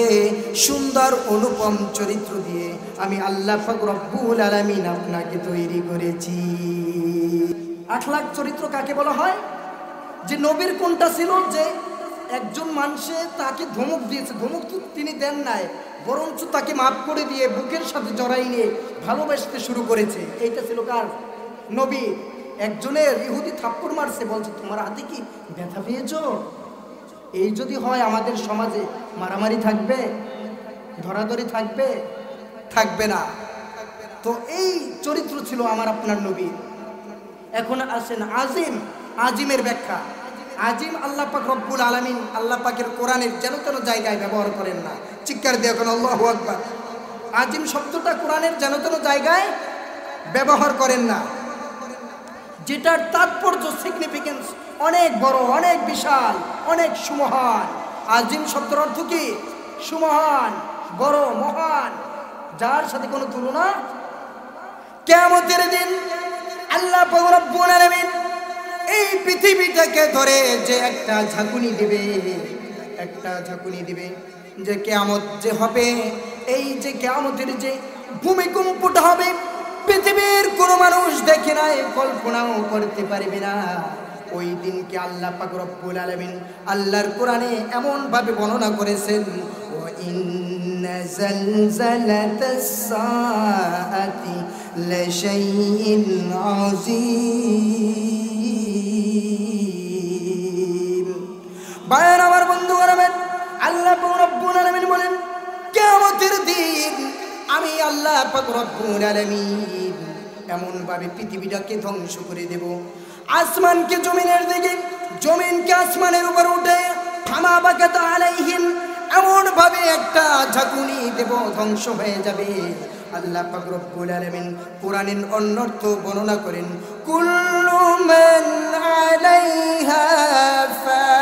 সুন্দর অনুপম চরিত্র দিয়ে আমি আল্লাহ পাক রব্বুল আলামিন আপনাকে তৈরি করেছি। আখলাক চরিত্র কাকে বলা হয়? যে নবীর কোনটা ছিল যে একজন মানুষে তাকে ধমক দিয়েছে, ধমক তো তিনি দেন নাই, বরঞ্চ তাকে মাফ করে দিয়ে বুকের সাথে জড়াই নিয়ে ভালোবাসতে শুরু করেছে। এইটা ছিল কার? নবী। একজনের ইহুদি থাপ্পড় মারছে, বলছে তোমার হাতে কি ব্যথা পেয়েছো? এই যদি হয় আমাদের সমাজে মারামারি থাকবে, ধরাধরি থাকবে? থাকবে না। তো এই চরিত্র ছিল আমার আপনার নবী। এখন আসেন আজিম। আজিমের ব্যাখ্যা। আজিম আল্লাহ পাক রব্বুল আলামিন আল্লাহ পাকের কোরআনের যেন তেন জায়গায় ব্যবহার করেন না। চিৎকার দিয়ে এখন আল্লাহু আকবার। আজিম শব্দটা কোরআনের যেন তেন জায়গায় ব্যবহার করেন না, যেটার তাৎপর্য সিগনিফিকেন্স অনেক বড়, অনেক বিশাল, অনেক সুমহান। আজিম শব্দের অর্থ কি? সুমহান, বড়, মহান, যার সাথে কোনো তুলনা। কিয়ামতের দিন আল্লাহ পাক রব্বুল আলামিন এই পৃথিবীটাকে ধরে যে একটা ঝাঁকুনি দিবে, একটা ঝাঁকুনি দিবে, যে কিয়ামত যে হবে, এই যে কিয়ামতের যে ভূমিকম্পটা হবে, পৃথিবীর কোনো মানুষ দেখে নাই, কল্পনাও করতে পারবে না। ওই দিনকে আল্লাহ পাক রব্বুল আলামিন আল্লাহর কোরআনে এমন ভাবে বর্ণনা করেছেন, ওয়া ইন্না জালজালাতাস সাআতি লাশাইইন আযীম। বায়ান আমার বন্ধু গরামের, আল্লাহ পাক রব্বুল আলামিন বলেন কিয়ামতের দিন আমি আল্লাহ পাক রব্বুল আলামিন এমন ভাবে পৃথিবীটাকে ধ্বংস করে দেব, আসমানকে জমিনের দিকে, জমিনকে আসমানের উপর উঠে ফামা বাকাত আলাইহিম এমন ভাবে একটা ঝাঁকুনি দেব, ধ্বংস হয়ে যাবে। আল্লাহ পাক রব্বুল আলামিন কোরআনের অন্যর্থ বর্ণনা করেন, কুল্লু মান আলাইহা ফান।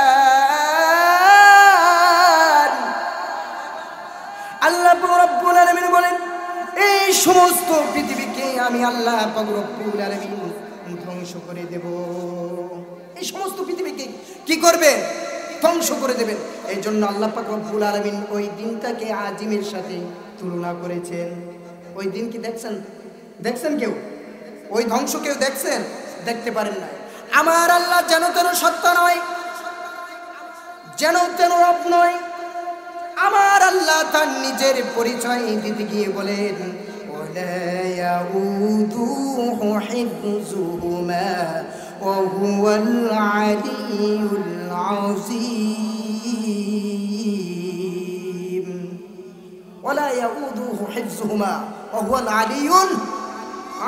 আল্লাহ পাক রব্বুল আলামিন বলেন এই সমস্ত পৃথিবীকে আমি আল্লাহ পাক রব্বুল আলামিন ধ্বংস করে দেব। এই সমস্ত পৃথিবীকে কি করবে? ধ্বংস করে দেবেন। এই জন্য আল্লাহ পাক রব্বুল আলামিন ওই দিনটাকে আজিমের সাথে তুলনা করেছেন। ওই দিন কি দেখছেন? দেখছেন কেউ? ওই ধ্বংস কেউ দেখছেন? দেখতে পারেন না। আমার আল্লাহ যেন তেন সত্তা নয়, যেন তেন রব নয়। আমার আল্লাহ তার নিজের পরিচয় দিতে গিয়ে বলেন, ওয়ালা ইয়াউদুহু হিফযুহুমা ওয়া হুয়াল আলিয়্যুল আযীম। ওয়ালা ইয়াউদুহু হিফযুহুমা ওয়া হুয়াল আলিয়্যুল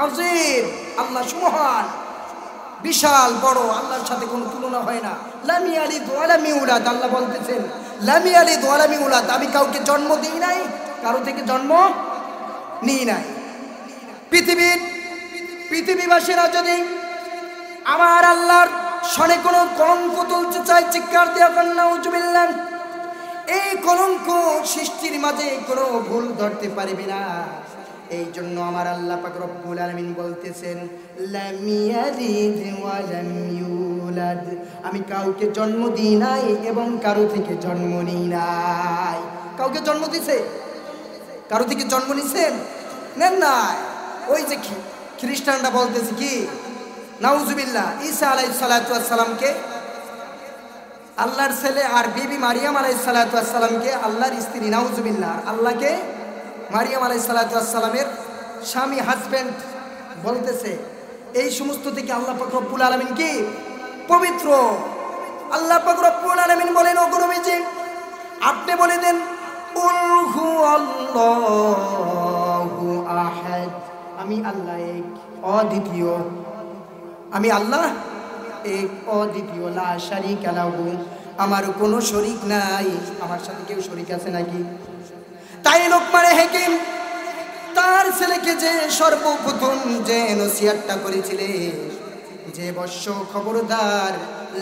আযীম। আল্লাহ সুবহান, বিশাল বড়, আল্লাহর সাথে কোনো তুলনা হয় না। লাম ইয়ালিদ ওয়া লাম ইউলাদ। আল্লাহ বলতেছেন লাম ইয়ালিদ ওয়া লাম ইউলাদ, আমি কাউকে জন্ম দিই নাই, কারো থেকে জন্ম নিই নাই। পৃথিবীবাসীরা যদি আমার আল্লাহর শনে কোনো কলঙ্ক তুলতে চায়, চিৎকার দিয়ে নাউজুবিল্লাহ। এই কলঙ্ক সৃষ্টির মাঝে কোনো ভুল ধরতে পারবে না। এই জন্য আমার আল্লাহ পাক রব্বুল আলামিন বলতেছেন লাম ইয়ালিদ ওয়া লাম ইউলাদ, আমি কাউকে জন্ম দিই নাই এবং কারো থেকে জন্ম নিই নাই। কাউকে জন্ম দিছে? কারো থেকে জন্ম নিছেন? নেন নাই। ওই যে খ্রিস্টানরা বলতেছে কি, নাউজুবিল্লাহ, ঈসা আলাইহিস সালাতু ওয়াস সালামকে আল্লাহর ছেলে, আর বিবি মারিয়াম আলাইহিস সালাতু ওয়াস সালামকে আল্লাহর স্ত্রী, নাউজুবিল্লাহ। আল্লাহকে মারিয়াম আলাইহিস সালাতু ওয়াস সালামের স্বামী, হাজবেন্ড বলতেছে। এই সমস্ত থেকে আল্লাহ পাক রব্বুল আলামিন কি পবিত্র। আল্লাহ পাক রব্বুল আলামিন বলেন, ও নবীজি আপনি বলে দেন কুল হুয়াল্লাহু আহাদ, আমি আল্লাহ এক, অদ্বিতীয়। আমি আল্লাহ এক, অদ্বিতীয়। লা শারীকা লাহু, আমার কোনো শরীক নাই। আমার সাথে কেউ শরীক আছে নাকি? তাই লোকমান হাকিম তার ছেলেকে যে সর্বপ্রথম যে নসিহতটা করেছিলেন, যে বৎস খবরদার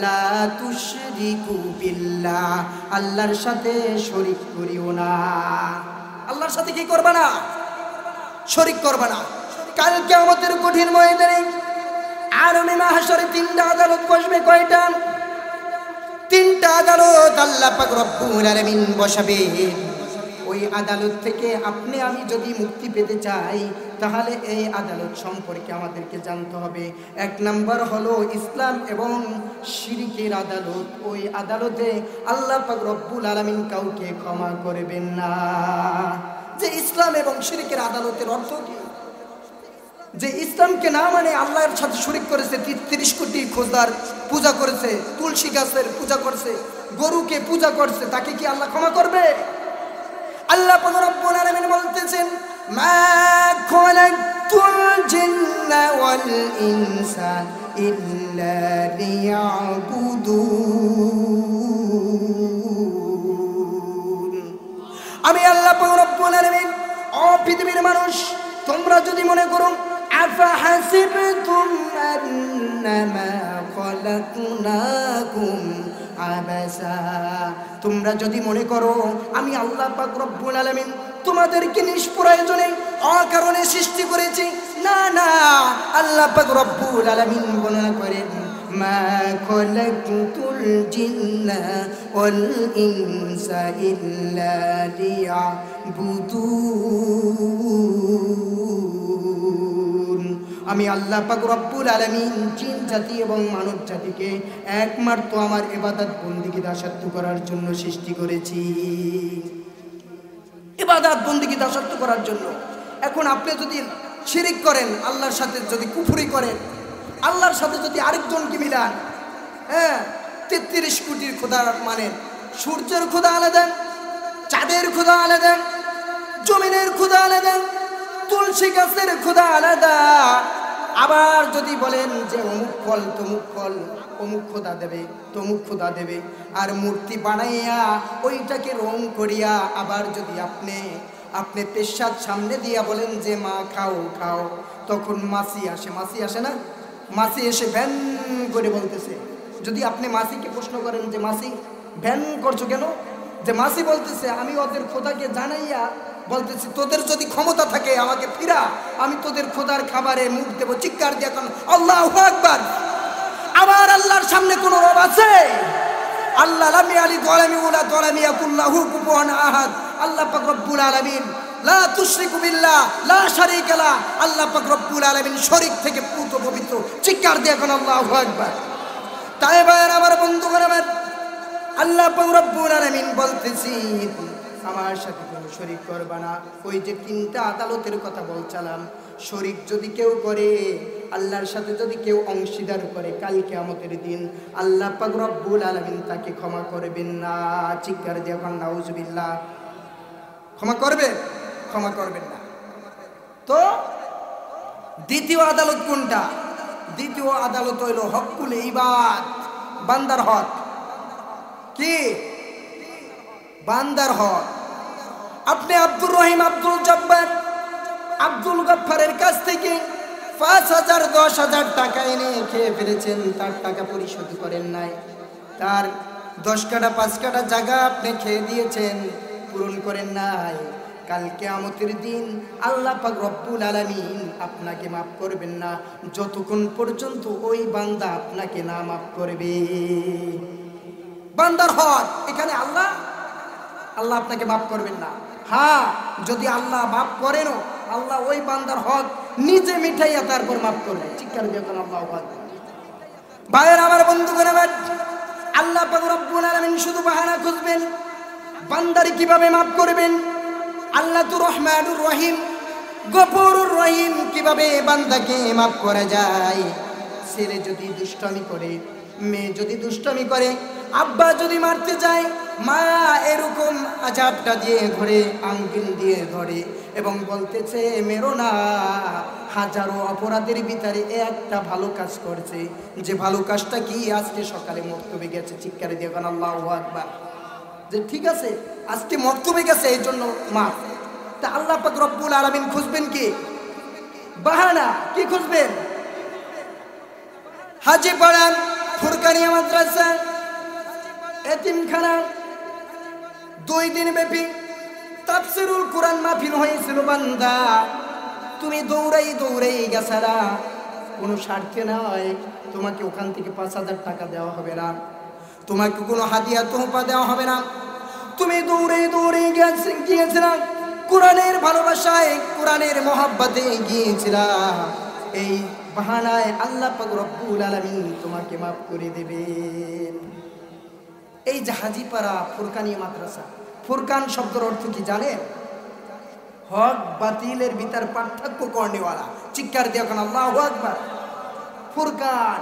লা তুশরিকু বিল্লাহ, আল্লাহর সাথে শরীক করিও না। আল্লাহর সাথে কি করবা না? শরীক করবা না। কাল কিয়ামতের কঠিন ময়দানে আরমে মাহশরে তিনটা আদালত বসবে। কয়টা? তিনটা আদালত আল্লাহ পাক রব্বুল আলামিন বসাবে। ওই আদালত থেকে আপনি আমি যদি মুক্তি পেতে চাই তাহলে এই আদালত সম্পর্কে আমাদেরকে জানতে হবে। এক নাম্বার হলো ইসলাম এবং শিরকের আদালত। ওই আদালতে আল্লাহ পাক রব্বুল আলামিন কাউকে ক্ষমা করবেন না। যে ইসলাম এবং শিরকের আদালতের অর্থ কি? যে ইসলামকে না মানে আল্লাহর সাথে শরীক করেছে, 30 কোটি খোদার পূজা করেছে, তুলসী গাছের পূজা করছে, গরুকে পূজা করছে, তাকে কি আল্লাহ ক্ষমা করবে? আল্লাহ পাক রব্বুল আলামিন বলতেছেন, মা খালাকতুল জিন্না ওয়াল ইনসা ইল্লা লিয়াবুদুন। আমি আল্লাহ পাক রব্বুল আলামিন, ও পৃথিবীর মানুষ, তোমরা যদি মনে করো আফাহাসিবতুম আন্নামা খালাকনাকুম আবাসা, তোমরা যদি মনে করো আমি আল্লাহ পাক রব্বুল আলামিন তোমাদেরকে নিষ্প্রয়োজনে অকারণে সৃষ্টি করেছি, না না, আল্লাহ পাক রব্বুল আলামিন বর্ণনা করেন, মা খালাকতুল জিন্না ওয়াল ইনসা ইল্লা লিয়াবুদুন। আমি আল্লাহ পাক রব্বুল আলামিন জিন জাতি এবং মানব জাতিকে একমাত্র আমার ইবাদত বন্দেগী দাসত্ব করার জন্য সৃষ্টি করেছি। ইবাদত বন্দেগী দাসত্ব করার জন্য। এখন আপনি যদি শিরিক করেন, আল্লাহর সাথে যদি কুফরি করেন, আল্লাহর সাথে যদি আরেকজনকে মিলান, 33 কোটির খোদা মানেন, সূর্যের খোদা আলাদা, চাঁদের খোদা আলাদা, জমিনের খোদা আলাদা, তুলসী গাছের খোদা আলাদা। আবার যদি বলেন যে অমুক ফল তমুক ফল, অমুক খোদা দেবে, তমুক খোদা দেবে, আর মূর্তি বানাইয়া ওইটাকে রং করিয়া আবার যদি আপনি পেশাদ সামনে দিয়া বলেন যে মা খাও খাও, তখন মাসি আসে, মাসি আসে না, মাসি এসে ভ্যান করে বলতেছে। যদি আপনি মাসিকে প্রশ্ন করেন যে মাসি ভ্যান করছো কেন, যে মাসি বলতেছে আমি ওদের খোদাকে জানাইয়া বলতেছি তোদের যদি ক্ষমতা থাকে আমাকে ফিরা, আমি তোদের খোদার খাবারে মুখ দেবো, চিৎকার দিয়ে এখন আল্লাহু আকবার। আবার আল্লাহর সামনে কোনো রব আছে? আল্লাহ লাম ইয়ালিদ ওয়া লাম ইউলাদ ওয়া লাম ইয়াকুল লাহু কুফুয়ান আহাদ। আল্লাহ পাক রব্বুল আলামিন লা তুশরিকু বিল্লাহ লা শারীকা লা, আল্লাহ পাক রব্বুল আলামিন শরীক থেকে পুত পবিত্র, চিৎকার দিয়ে এখন আল্লাহু আকবার। তাই ভাইরা আমার, বন্ধুগণ আমার, আল্লাহ পাক রব্বুল আলামিন বলতেছি আমার সাথে কোনো শরীক করবা না। ওই যে তিনটা আদালতের কথা বলছিলাম, শরীক যদি কেউ করে, আল্লাহর সাথে যদি কেউ অংশীদার করে, কাল কিয়ামতের দিন আল্লাহ পাক রব্বুল আলামিন তাকে ক্ষমা করবেন না। চিৎকার দিয়ে এখন নাউজুবিল্লাহ। ক্ষমা করবে? ক্ষমা করবেন না। তো দ্বিতীয় আদালত কোনটা? দ্বিতীয় আদালত হইল হকুল ইবাদ, বান্দার হক। কি? বান্দার হক। আপনি আব্দুর রহিম, আব্দুল জব্বার, আব্দুল গফফারের কাছ থেকে 5,000 10,000 টাকা এনে খেয়ে ফেলেছেন, তার টাকা পরিশোধ করেন নাই। তার 10 কাঠা 5 কাঠা জায়গা আপনি খেয়ে দিয়েছেন, পূরণ করেন নাই। কাল কিয়ামতের দিন আল্লাহ পাক রব্বুল আলামিন আপনাকে মাফ করবেন না যতক্ষণ পর্যন্ত ওই বান্দা আপনাকে না মাফ করবে। বান্দার হক এখানে আল্লাহ আপনাকে মাফ করবেন না। হ্যাঁ, যদি আল্লাহ মাফ করেনও, আল্লাহ ওই বান্দার হক নিজে মিঠাইয়া তারপর মাফ করবে। চিৎকার দিয়ে আল্লাহু আকবার। ভাইয়ের আমার, বন্ধুগণ আমার, আল্লাহ পাক রব্বুল আলামিন শুধু বাহানা খুঁজবেন বান্দারে কিভাবে মাফ করবেন। আল্লাহ তো রহমানুর রহিম, গফুরুর রহিম, কিভাবে বান্দাকে মাফ করা যায়। ছেলে যদি দুষ্টামি করে, মেয়ে যদি দুষ্টামি করে, আব্বা যদি মারতে যায়, মা এরকম আজাবটা দিয়ে ধরে, আঙ্গুল দিয়ে ধরে এবং বলতেছে মেরো না। হাজারো অপরাধের ভিতরে একটা ভালো কাজ করছে, যে ভালো কাজটা কি? আজকে সকালে মক্তবে গেছে। চিৎকারে দিয়ে আল্লাহু আকবার। যে ঠিক আছে আজকে মক্তবে গেছে, এই জন্য মাফ। তা আল্লাহ পাক রব্বুল আলামিন খুঁজবেন কি? বাহানা। কি খুঁজবেন? হাজি পাড়ান, ফুরকানিয়া মাদ্রাসা, এতিমখানা 2 দিন ব্যাপী তাফসীরুল কোরআন মাহফিল হয়েছিল। বান্দা তুমি দৌড়াই গেছারা, কোনো স্বার্থে নয়, তোমাকে ওখান থেকে 5,000 টাকা দেওয়া হবে না। তোমাকে কোনো হাদিয়া তোহফা দেওয়া হবে না। তুমি দৌড়ে দৌড়ে গিয়েছিলাম কোরআনের ভালোবাসায়, কোরআনের মহব্বতে গিয়েছিলা, এই বাহানায় আল্লাহ পাক রব্বুল আলামিন তোমাকে মাফ করে দেবেন। এই যে হাজীপাড়া ফুরকানি মাদ্রাসা, ফুরকান শব্দের অর্থ কি জানেন? হক বাতিলের ভিতর পার্থক্য করনেওয়ালা। চিৎকার দিয়ে এখন আল্লাহু আকবার। ফুরকান,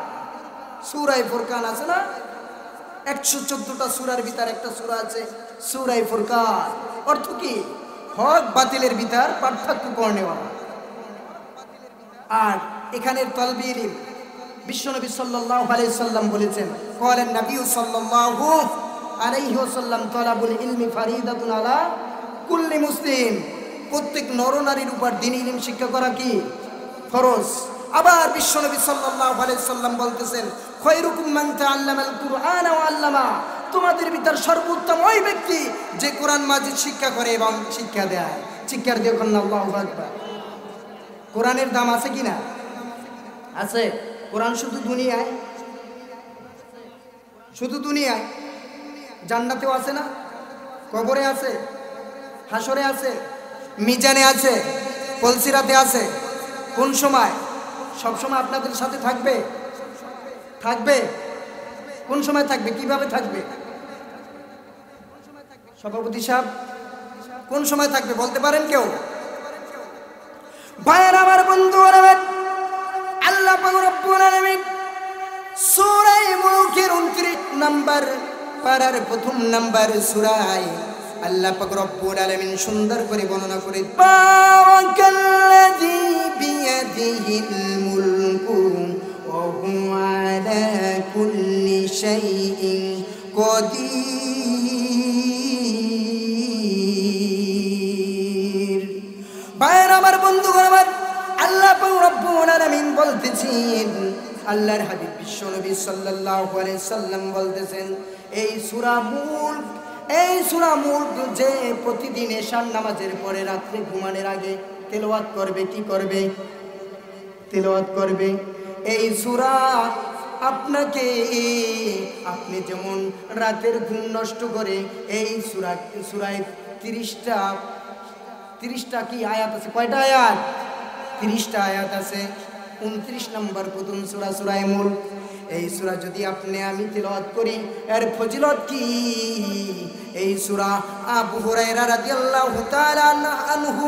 সূরা ফুরকান আছে না, 114টা সূরার ভিতর একটা সূরা আছে সূরা ফুরকান। অর্থ কি? হক বাতিলের ভিতর পার্থক্য করনেওয়ালা। আর এখানের তলবে ইলম বিশ্বনবী সাল্লাল্লাহু আলাইহি সাল্লাম বলেছেন, ক্বালান নবী সাল্লাল্লাহু আলাইহি ওয়াসাল্লাম তলাবুল ইলমি ফারিদাতুন আলা কুল্লি মুসলিম। প্রত্যেক নরনারীর উপর দ্বীনি ইলম শিক্ষা করা কি ফরজ। আবার বিশ্বনবী সাল্লাল্লাহু আলাইহি সাল্লাম বলতেছেন, খায়রুকুম মান তাআল্লামাল কুরআন ওয়া আল্লামা। তোমাদের ভিতর সর্বোত্তম ওই ব্যক্তি যে কোরআন মাজিদ শিক্ষা করে এবং শিক্ষা দেয়। চিৎকার দিয়ে আল্লাহু আকবার। কোরআনের দাম আছে কিনা? আছে। কোরআন শুধু দুনিয়ায়, শুধু দুনিয়ায়, জান্নাতেও আছে না, কবরে আছে, হাসরে আছে, মিজানে আছে, কলসিরাতে আছে। কোন সময়? সব সময় আপনাদের সাথে থাকবে? থাকবে। কোন সময় থাকবে? কিভাবে থাকবে? সভাপতি সাহেব কোন সময় থাকবে বলতে পারেন কেউ? ভাইয়ের আমার, বন্ধুরা, আল্লাহ পাক রব্বুল আলামিন সূরা মুলকের 29 নম্বর পারার প্রথম নম্বর সূরায় আল্লাহ পাক রব্বুল আলামিন সুন্দর করে বর্ণনা করে, বারাকাল্লাযী বিয়াদিহিল মুলকু ওয়া হুয়া আলা কুল্লি শাইইন কাদির। ভাইয়ের আমার, বন্ধুগণ আমার, আল্লাহ পাক রব্বুল আলামিন বলতেছেন, আল্লাহর হাবিব বিশ্বনবী সাল্লাল্লাহু আলাইহি সাল্লাম বলতেছেন, এই সূরা মুলক, এই সূরা মুলক যে প্রতিদিন এশার নামাজের পরে রাত্রে ঘুমানোর আগে তেলাওয়াত করবে, কি করবে? তেলাওয়াত করবে। এই সূরা আপনাকে, আপনি যেমন রাতের ঘুম নষ্ট করে, এই সূরায় 30টা কি আয়াত আছে? কয়টা আয়াত? 30টা আয়াত আছে। 29 নম্বর প্রথম সূরা সূরা মুলক। এই সূরা যদি আপনি আমি তেলাওয়াত করি, এর ফজিলত কি? এই সূরা আবু হুরায়রা রাদিয়াল্লাহু তাআলা আনহু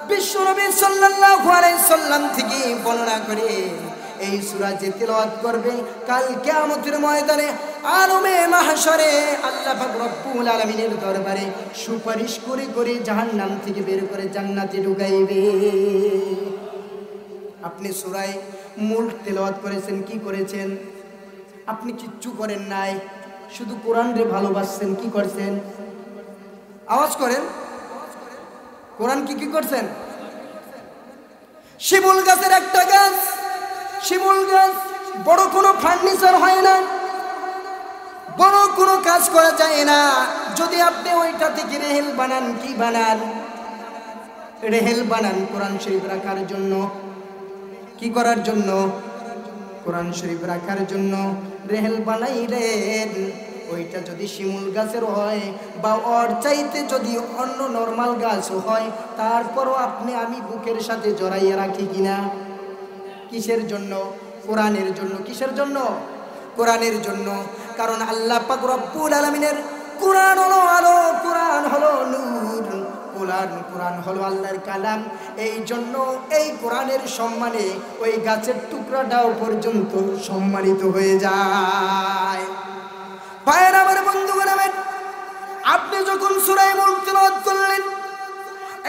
বিশ্বনবী সাল্লাল্লাহু আলাইহি সাল্লাম থেকে বর্ণনা করে, এই সূরা যে তেলাওয়াত করবে কাল কিয়ামতের ময়দানে আলমে মাহশরে আল্লাহ পাক রব্বুল আলামিনের দরবারে সুপারিশ করে করে জাহান্নাম থেকে বের করে জান্নাতে ঢুকাইবে। আপনি সূরা মুলক তেলাওয়াত করেছেন, কি করেছেন? আপনি কিচ্ছু করেন নাই, শুধু কোরআনরে ভালোবাসছেন। কি করছেন? আওয়াজ করেন। কোরআন কি করছেন? শিমুল গাছের একটা গাছ, শিমুল গাছ বড় কোনো ফার্নিচার হয় না, বড় কোনো কাজ করা যায় না। যদি আপনি ওইটা থেকে রেহেল বানান, কি বানান? রেহেল বানান কোরআন শরীফ রাখার জন্য। কি করার জন্য? কোরআন শরীফ রাখার জন্য রেহেল বানাইলেন। ওইটা যদি শিমুল গাছের হয় বা ওর চাইতে যদি অন্য নরমাল গাছ হয়, তারপরও আপনি আমি বুকের সাথে জড়াইয়া রাখি কিনা? কিসের জন্য? কোরআনের জন্য। কিসের জন্য? কোরআনের জন্য। কারণ আল্লাহ পাক রব্বুল আলামিনের কোরআন হলো আলো, কোরআন হলো নূর, কোরআন হলো আল্লাহর কালাম। এই জন্য এই কোরআনের সম্মানে ওই গাছের টুকরাটাও পর্যন্ত সম্মানিত হয়ে যায়। ভাইয়ের আমার, বন্ধুগণ আমার, আপনি যখন সূরা মুলক তেলাওয়াত করলেন,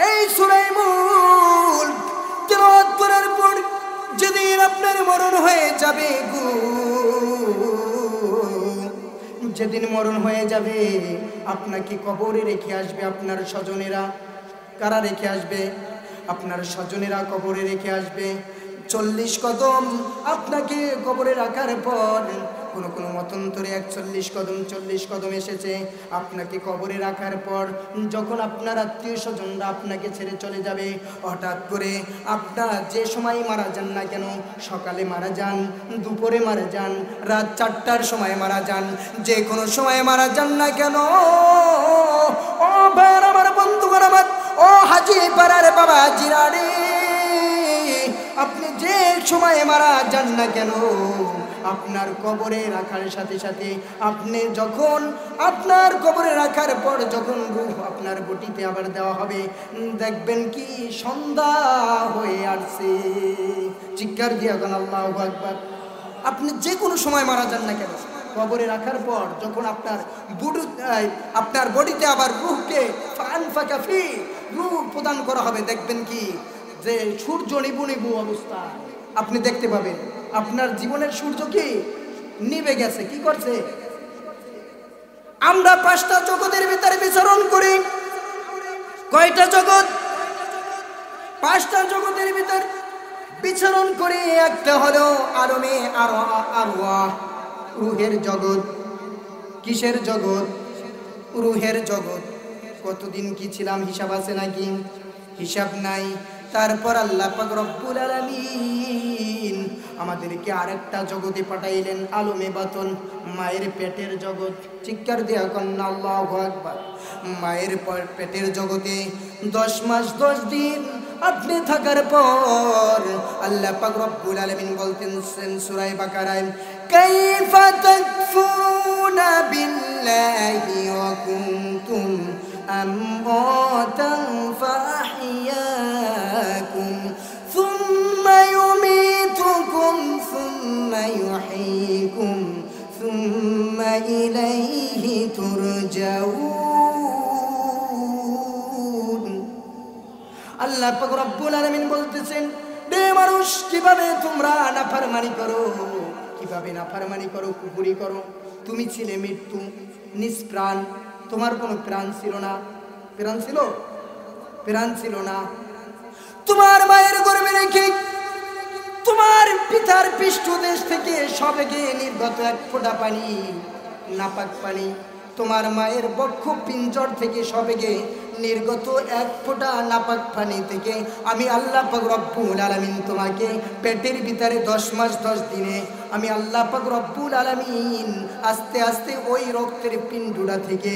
এই সূরা মুলক তেলাওয়াত করার পর যেদিন আপনার মরণ হয়ে যাবে গো, যেদিন মরণ হয়ে যাবে, আপনাকে কবরে রেখে আসবে আপনার স্বজনেরা। কারা রেখে আসবে? আপনার স্বজনেরা কবরে রেখে আসবে। 40 কদম আপনাকে কবরে রাখার পর কোন কোন মতান্তরে 41 কদম 40 কদম এসেছে। আপনাকে কবরে রাখার পর যখন আপনার আত্মীয় স্বজনরা আপনাকে ছেড়ে চলে যাবে, হঠাৎ করে আপনারা যে সময় মারা যান না কেন, সকালে মারা যান, দুপুরে মারা যান, রাত 4টার সময় মারা যান, যে কোনো সময় মারা যান না কেন, ও ভাইরা আমার, বন্ধুগণ আমার, ও হাজি পাড়ার বাবা জিরাড়ি, আপনি যে সময় মারা যান না কেন, আপনার কবরে রাখার সাথে সাথে আপনি যখন আপনার কবরে রাখার পর যখন রূহ আপনার বটিতে আবার দেওয়া হবে, দেখবেন কি সন্ধ্যা হয়ে আসছে। চিৎকার দিয়ে এখন আল্লাহু আকবার। আপনি যে কোনো সময় মারা যান না কেন, কবরে রাখার পর যখন আপনার বডিতে আবার রূহকে রূহ প্রদান করা হবে, দেখবেন কি যে সূর্য নিবু নিবু অবস্থা আপনি দেখতে পাবেন। আপনার জীবনের সূর্য কি নিভে গেছে। কি করছে? আমরা 5টা জগতের ভিতরে বিচরণ করি। কয়টা জগৎ? 5টা জগতের ভিতর বিচরণ করি। একটা হলো আলমে আরওয়াহ, রূহের জগৎ। কিসের জগৎ? রূহের জগৎ। কতদিন কি ছিলাম হিসাব আছে নাকি? হিসাব নাই। তারপর আল্লাহ পাক রব্বুল আলামিন আমাদেরকে আরেকটা জগতে পাঠাইলেন, আলমে বাতন, মায়ের পেটের জগৎ। চিৎকার দিয়া কন্যা আল্লাহু আকবার। মায়ের পেটের জগতে 10 মাস 10 দিন আপনি থাকার পর আল্লাহ পাক রব্বুল আলামিন বলতেন সূরা বাকারায়, কাইফা তাকফুরুনা বিল্লাহি ওয়া কুনতুম আমওয়াতান ফাহিয়াকুম সুম্মা ইউমীতুকুম সুম্মা ইউহয়ীকুম সুম্মা ইলাইহি তুরজাউন। আল্লাহ পাক রব্বুল আলামিন বলতেছেন, রে মানুষ, কিভাবে তোমরা নাফরমানি করো, কিভাবে নাফরমানি করো, কুফরি করো। তুমি ছিলে মৃত্যু, নিষ্প্রাণ, তোমার কোনো প্রাণ ছিল না। প্রাণ ছিল? প্রাণ ছিল না। তোমার মায়ের গর্ভে রেখে তোমার পিতার পৃষ্ঠদেশ থেকে সবেগে নির্গত 1 ফোঁটা পানি, নাপাক পানি, তোমার মায়ের বক্ষ পিঞ্জর থেকে সবেগে নির্গত 1 ফোঁটা নাপাক পানি থেকে আমি আল্লাহ পাক রব্বুল আলামিন তোমাকে পেটের ভিতরে 10 মাস 10 দিনে আমি আল্লাহ পাক রব্বুল আলামিন আস্তে আস্তে ওই রক্তের পিণ্ডুরা থেকে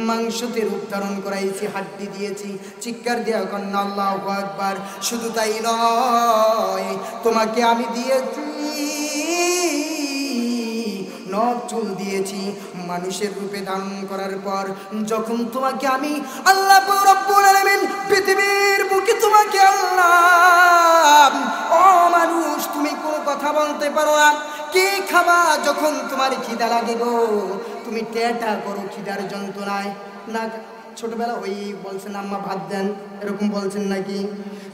মাংসতে রূপ ধারণ করাইছি, হাড্ডি দিয়েছি। চিৎকার দিয়া কন্যা আল্লাহু আকবার। শুধু তাই নয়, তোমাকে আমি দিয়েছি নখ চুল দিয়েছি। মানুষের রূপে ধারণ করার পর যখন তোমাকে আমি আল্লাহ রব্বুল আলামিন পৃথিবীর বুকে তোমাকে আল্লাহ, ও মানুষ তুমি কোনো কথা বলতে পারো না, কি খাবা যখন তোমার খিদা লাগে গো, তুমি টেটা করো খিদার যন্ত্রণায়। না ছোটবেলা ওই বলছেন আম্মা ভাত দেন, এরকম বলছেন নাকি?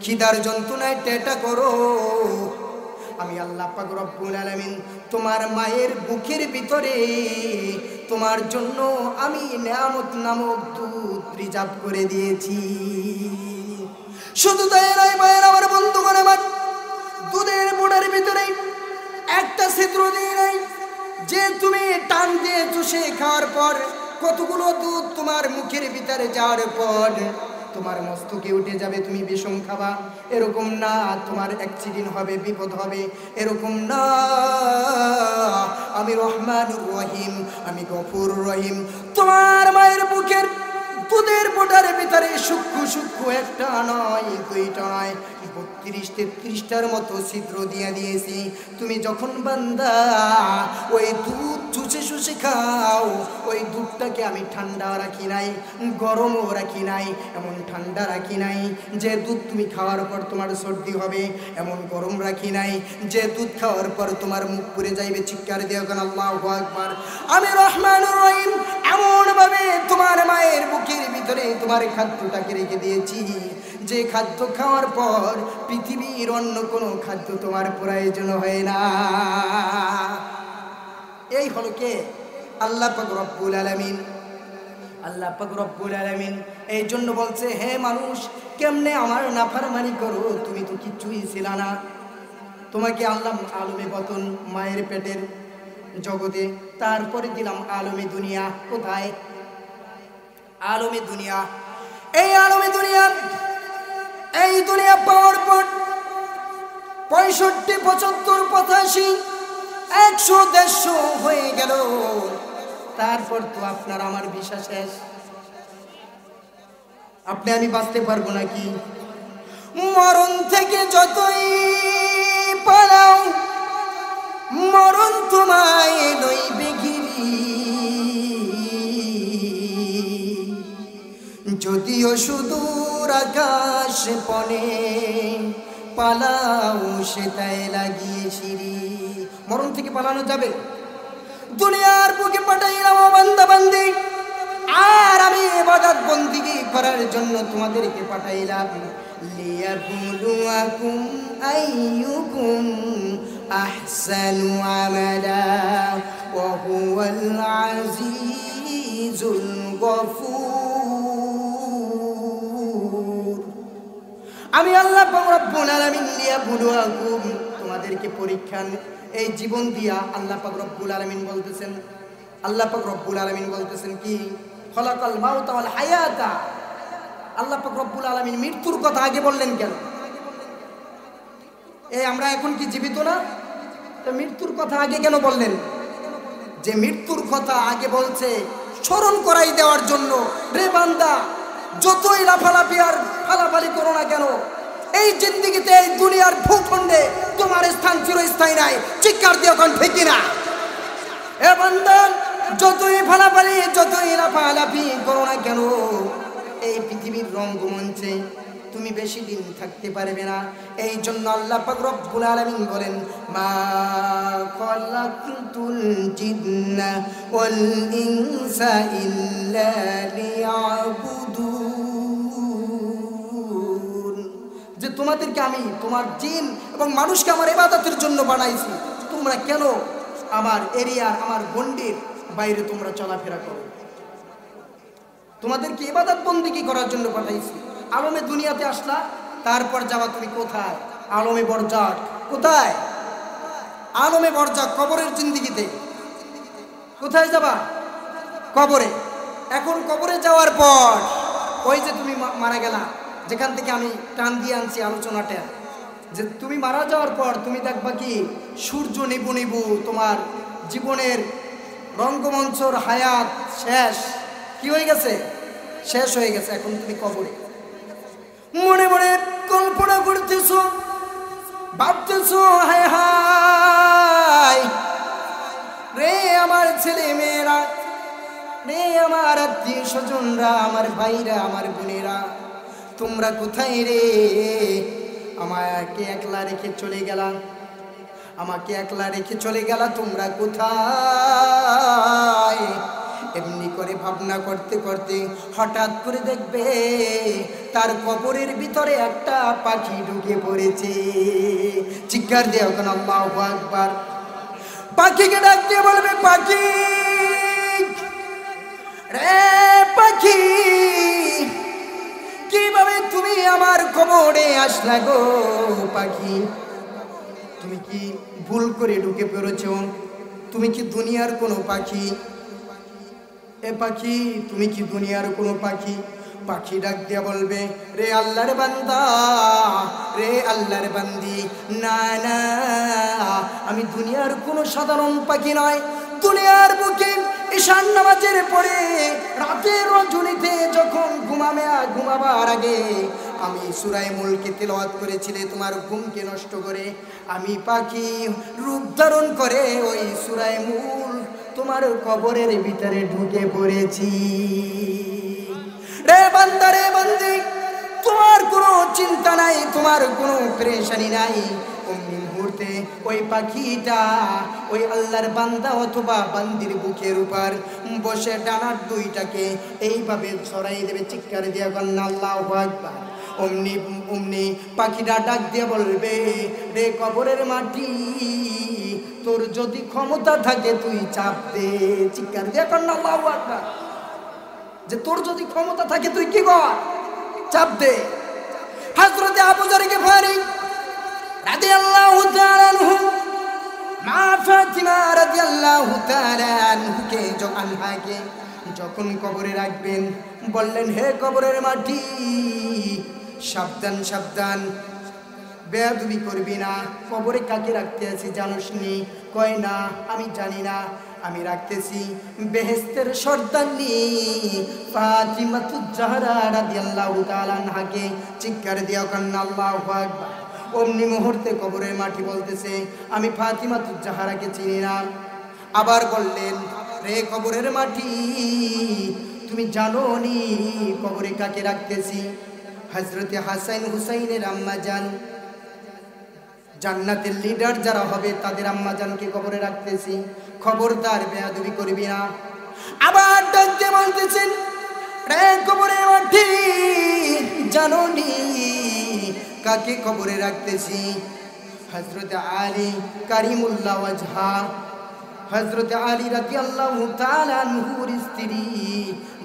খিদার যন্ত্রণায় টেটা করো। আমি আল্লাহ পাক রব্বুল আলামিন তোমার মায়ের বুকের ভিতরে তোমার জন্য আমি নিয়ামত নামক দুধ রিজার্ভ করে দিয়েছি। শুধু তাই নয় ভাইয়ের আমার, বন্ধুগণ আমার, দুধের বোড়ার ভিতরে একটা ছিদ্র দিয়ে নাই যে তুমি টান দিয়ে চুষে খাওয়ার পর কতগুলো দুধ তোমার মুখের ভিতরে যাওয়ার পর তোমার মস্তকে উঠে যাবে, তুমি বিষম খাবা, এরকম না। তোমার অ্যাক্সিডেন্ট হবে, বিপদ হবে, এরকম না। আমি রহমানুর রহিম, আমি গফুর রহিম। তোমার মায়ের বুকের দুধের বোটার ভিতরে সূক্ষ্ম সূক্ষ্ম একটা নয়, 2টা নয়, 32-33টার মতো ছিদ্র দিয়ে দিয়েছি। তুমি যখন বান্দা ওই দুধ চুষে চুষে খাও, ওই দুধটাকে আমি ঠান্ডা রাখি নাই, গরমও রাখি নাই, এমন ঠান্ডা রাখি নাই যে দুধ তুমি খাওয়ার পর তোমার সর্দি হবে, এমন গরম রাখি নাই যে দুধ খাওয়ার পর তোমার মুখ পুড়ে যাইবে। চিৎকার দিয়ে গান আল্লাহু আকবার। আমি রহমানুর রহিম এমনভাবে তোমার মায়ের বুকের ভিতরে তোমার খাদ্যটাকে রেখে দিয়েছি যে খাদ্য খাওয়ার পর পৃথিবীর অন্য কোনো খাদ্য তোমার প্রয়োজন হয় না। এই হলো কে? আল্লাহ পাক রব্বুল আলামিন। আল্লাহ পাক রব্বুল আলামিন এই জন্য বলছে, হে মানুষ, কেমনে আমার নাফরমানি করো, তুমি তো কিচ্ছুই ছিল না। তোমাকে আল্লাহ আলমে বাতন, মায়ের পেটের জগতে। তারপরে দিলাম আলমে দুনিয়া। কোথায়? আলমে দুনিয়া। এই আলমে দুনিয়া, এই দুনিয়া পাওয়ার পর 65, 75, 85, 100, 150 হয়ে গেল। তারপর তো আপনার আমার বিশ্বাস শেষ। আপনি আমি বাঁচতে পারবো নাকি? মরণ থেকে যতই পালাও, মরণ তোমায় লইবে ঘিরি। যদিও সুদূর আকাশ পনে, পালাও সে তাই লাগিয়ে সিঁড়ি। মরণ থেকে পালানো যাবে? দুনিয়ার বুকে পাঠাইলাম বান্দা বান্দি, আর আমি ইবাদত বন্দেগী করার জন্য তোমাদেরকে পাঠাইলাম। লিয়াবলুয়াকুম আইয়ুকুম আহসানু আমালা ওয়া হুয়াল আজিজুল গফুর। আমি আল্লাহ পাক রব্বুল আলামিন লিয়াবলুয়াকুম, তোমাদেরকে পরীক্ষা এই জীবন দিয়া আল্লাহ পাক রব্বুল আলামিন বলতেছেন, আল্লাহ পাক রব্বুল আলামিন বলতেছেন কি? খলাকাল মাউতা ওয়াল হায়াতা। আল্লাহ পাক রব্বুল আলামিন মৃত্যুর কথা আগে বললেন কেন? এই আমরা এখন কি জীবিত না? তো মৃত্যুর কথা আগে কেন বললেন? যে মৃত্যুর কথা আগে বলছে স্মরণ করাই দেওয়ার জন্য। রে বান্দা, যতই লাফালাফি আর ফালাফালি করো না কেন, এই জিন্দেগিতে, এই দুনিয়ার ভূখণ্ডে তোমার স্থান চিরস্থায়ী নাই। চিৎকার দিয়ে এখন ঠিক না? এ বান্দা, যতই ফালাফালি, যতই লাফালাফি করো না কেন, এই পৃথিবীর রঙ্গমঞ্চে তুমি বেশি দিন থাকতে পারবে না। এই জন্য আল্লাহ পাক রব্বুল আলামিন বলেন, মা খালাকতুল জিন্না ওয়াল ইনসা ইল্লা লিয়াবুদুন। যে তোমাদেরকে আমি, তোমার জিন এবং মানুষকে আমার ইবাদতের জন্য বানাইছি। তোমরা কেন আমার এরিয়ার, আমার গণ্ডির বাইরে তোমরা চলাফেরা করো? তোমাদেরকে ইবাদত বন্দেগী করার জন্য পাঠাইছি। আলমে দুনিয়াতে আসলা, তারপর যাওয়া তুমি কোথায়? আলমে বরজাক। কোথায়? আলমে বরজাক, কবরের জিন্দেগিতে। কোথায় যাবা? কবরে। এখন কবরে যাওয়ার পর ওই যে তুমি মারা গেলা, যেখান থেকে আমি টান দিয়ে আনছি আলোচনাটা, যে তুমি মারা যাওয়ার পর তুমি দেখবা কি সূর্য নিবু নিবু, তোমার জীবনের রঙ্গমঞ্চর হায়াত শেষ। কি হয়ে গেছে? শেষ হয়ে গেছে। এখন তুমি কবরে। মনে মনে কল্পনা করতেছ, ভাবতেছ, হায় হায় রে আমার ছেলে মেয়েরা, রে আমার আত্মীয় স্বজনরা, আমার ভাইরা, আমার বোনেরা, তোমরা কোথায় রে? আমাকে একলা রেখে চলে গেলাম, আমাকে একলা রেখে চলে গেলা, তোমরা কোথায়? এমনি করে ভাবনা করতে করতে হঠাৎ করে দেখবে তার কবরের ভিতরে একটা পাখি ঢুকে পড়েছে। চিৎকার দিয়ে ওখানে আল্লাহু আকবার। পাখিকে ডাক দিয়ে বলবে, পাখি রে পাখি, কিভাবে তুমি আমার কবরে আসলা গো পাখি? তুমি কি ভুল করে ঢুকে পড়েছ? তুমি কি দুনিয়ার কোনো পাখি? এ পাখি, তুমি কি দুনিয়ার কোনো পাখি? পাখি ডাক দিয়া বলবে, রে আল্লাহর বান্দা, রে আল্লাহর বান্দি, না না, আমি দুনিয়ার কোনো সাধারণ পাখি নয়। দুনিয়ার বুকে ঈশান নামাজের পরে রাতের রজনীতে যখন ঘুমাবার আগে আমি সূরা মুলকে তিলাওয়াত করেছিলে তোমার ঘুমকে নষ্ট করে, আমি পাখি রূপ ধারণ করে ওই সূরা মুলক তোমার কবরের ভিতরে ঢুকে পড়েছি। রে বান্দা, রে বান্দি, তোমার কোনো চিন্তা নাই, তোমার কোনো পেরেশানি নাই। অমনি মুহূর্তে ওই পাখিটা ওই আল্লাহর বান্দা অথবা বান্দির বুকের উপর বসে ডানার দুইটাকে এইভাবে ছড়াই দেবে। চিৎকার দিয়ে বললেন আল্লাহু আকবার। অমনি অমনি পাখিটা ডাক দিয়ে বলবে, রে কবরের মাটি, তোর যদি ক্ষমতা থাকে তুই চাপ দে। চিৎকার দিয়ে বললেন আল্লাহু আকবার। যে তোর যদি ক্ষমতা থাকে তুই কি কর? চাপ দে। হযরতে আবু যর গিফারি রাদিয়াল্লাহু তাআলা আনহু মা ফাতিমা রাদিয়াল্লাহু তাআলা আনহুকে যখন কবরে রাখবেন বললেন, হে কবরের মাটি, সাবধান সাবধান, বেয়াদবি করবি না। কবরে কাকে রাখতে আছি জানোস নি? কয় না, আমি জানি না। আমি রাখতেছি বেহেশতের সর্দারনি ফাতিমাতুজ জাহরা রাদিয়াল্লাহু তাআলা আনহাকে। চিৎকার দিয়া কান্না আল্লাহু আকবার। অমনি মুহূর্তে কবরের মাটি বলতেছে, আমি ফাতিমাতুজ জাহরাকে চিনি না। আবার বললেন, রে কবরের মাটি, তুমি জানো নি কবরে কাকে রাখতেছি? হযরতে হাসান হুসাইনের আম্মা জান, জান্নাতের লিডার যারা হবে তাদের আম্মা জানকে কবরে রাখতেছি। খবরদার বেয়াদবি করবি না। আবার ডাক দিয়ে বলতেছেন, রে কবরের মাটি, জানো নি কাকে কবরে রাখতেছি? হযরতে আলী কারিমুল্লাহ ওয়াজহা, হযরতে আলী রাদিয়াল্লাহু তাআলা আনহুর স্ত্রী,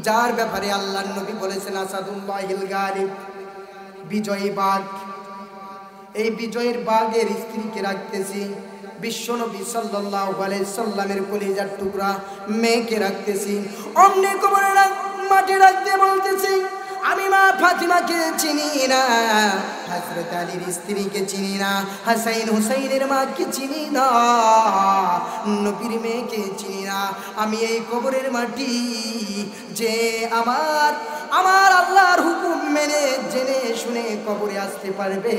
যার ব্যাপারে আল্লাহর নবী বলেছেন আসাদুল্লাহিল গালিব, বিজয়ী বাঘ। এই বিজয়ের বাঘের স্ত্রীকে রাখতেছি। বিশ্বনবী সাল্লাল্লাহু আলাইহি সাল্লামের কলিজার টুকরা মেয়েকে রাখতেছি। অমনি কবরে মাটি রাখতে বলতেছি, আমি মা ফাতিমাকে চিনি না, হযরত আলীর স্ত্রীকে চিনি না, হাসান হুসাইনের মাকে চিনি না, নবীর মেয়েকে চিনি না। আমি এই কবরের মাটি যে আমার আল্লাহর হুকুম মেনে জেনে শুনে কবরে আসতে পারবে,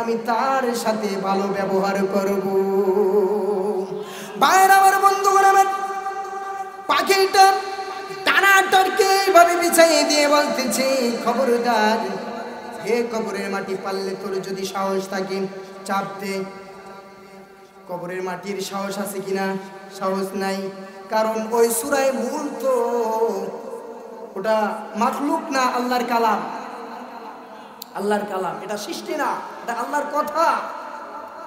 আমি তার সাথে ভালো ব্যবহার করব। ভাইরা আমার, বন্ধুগণ আমার, পাখিটা টানাটারকে এইভাবে বিছাইয়ে দিয়ে বলতেছে, খবরদার, হে কবরের মাটি, পারলে তোর যদি সাহস থাকে চাপ দে। কবরের মাটির সাহস আছে কিনা? সাহস নাই। কারণ ওই সূরা মূল তো ওটা মাখলুক না, আল্লাহর কালাম। আল্লাহর কালাম, এটা সৃষ্টি না, এটা আল্লাহর কথা।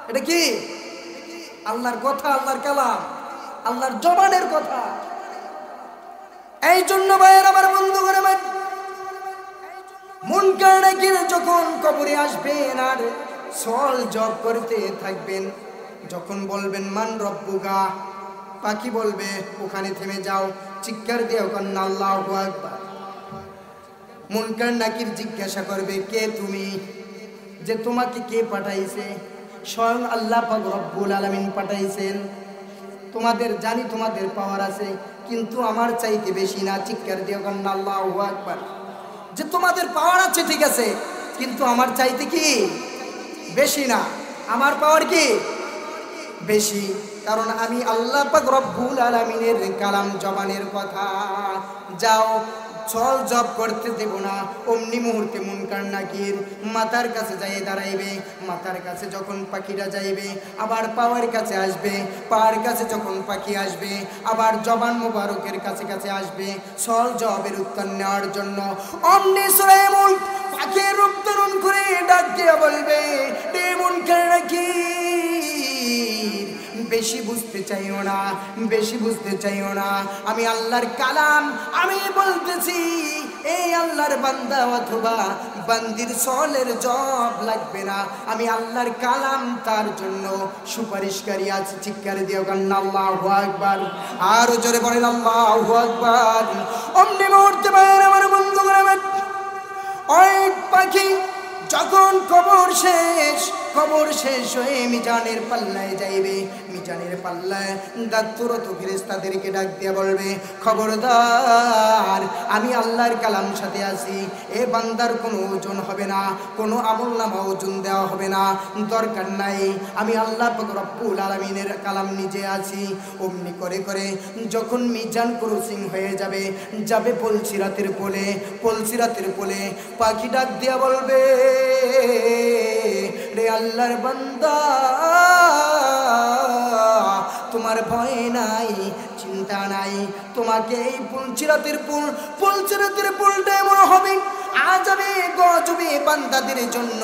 এটা কি? আল্লাহর কথা, আল্লাহর কালাম, আল্লাহর জবানের কথা। এই জন্য ভাইয়ের আমার, বন্ধুগণ আমার, মুনকার নাকির যখন কবরে আসবেন আর সওয়াল জব করতে থাকবেন, যখন বলবেন মান রব্বুকা, পাখি বলবে ওখানে থেমে যাও, চিৎকার দিয়ে ওখানে আল্লাহু আকবার। মুনকার নাকির জিজ্ঞাসা করবে, কে তুমি? যে তোমাকে কে পাঠাইছে? স্বয়ং আল্লাহ পাক রব্বুল আলামিন পাঠাইছেন। তোমাদের জানি তোমাদের পাওয়ার আছে, কিন্তু আমার চাইতে বেশি না। চিৎকার দিয়ে ওখানে আল্লাহু আকবার। যে তোমাদের পাওয়ার আছে ঠিক আছে, কিন্তু আমার চাইতে কি বেশি না। আমার পাওয়ার কি বেশি, কারণ আমি আল্লাহ পাক রব্বুল আলামিনের কালাম, জবানের কথা। যাও, চল জব করতে দেব না। অমনি মুহূর্তে মুনকার নাকির মাতার কাছে যাই দাঁড়াইবে। মাতার কাছে যখন পাখিটা যাইবে, আবার পাওয়ার কাছে আসবে। পাওয়ার কাছে যখন পাখি আসবে, আবার জবান মুবারকের কাছে কাছে আসবে চল জবের উত্তর নেওয়ার জন্য। অমনি সূরা মুলক পাখির রূপ ধারণ করে ডাক দিয়ে বলবে, হে মুনকার নাকির, বেশি বুঝতে চাইও না, বেশি বুঝতে চাইও না। আমি আল্লাহর কালাম, আমি বলতেছি এই আল্লাহর বান্দা অথবা বান্দির সওয়ালের জব লাগবে না। আমি আল্লাহর কালাম, তার জন্য সুপারিশকারী আছে। চিৎকার দিয়ে কান্না আল্লাহু আকবার। আর জোরে বলেন আল্লাহু আকবার। অমনি মুহূর্তে ভাইয়ের আমার, বন্ধুগণ আমার, ওই পাখি যখন কবর শেষ হয়ে মিজানের পাল্লায় যাইবে, মিজানের পাল্লায় দায়িত্বরত ফেরেশতাদেরকে ডাক দিয়ে বলবে, খবরদার, আমি আল্লাহর কালাম সাথে আছি। এ বান্দার কোনো ওজন হবে না, কোনো আমলনামা ওজন দেওয়া হবে না, দরকার নাই। আমি আল্লাহ পাক রব্বুল আলামিনের কালাম নিজে আছি। অমনি করে করে যখন মিজান ক্রসিং হয়ে যাবে পুলসিরাতের পোলে, পাখি ডাক দিয়া বলবে, রে আল্লাহর বান্দা, তোমার ভয় নাই, চিন্তা নাই। তোমাকে এই পুলসিরাতের পুলটা এমন হবে, আজবে গজবে বান্দাদের জন্য,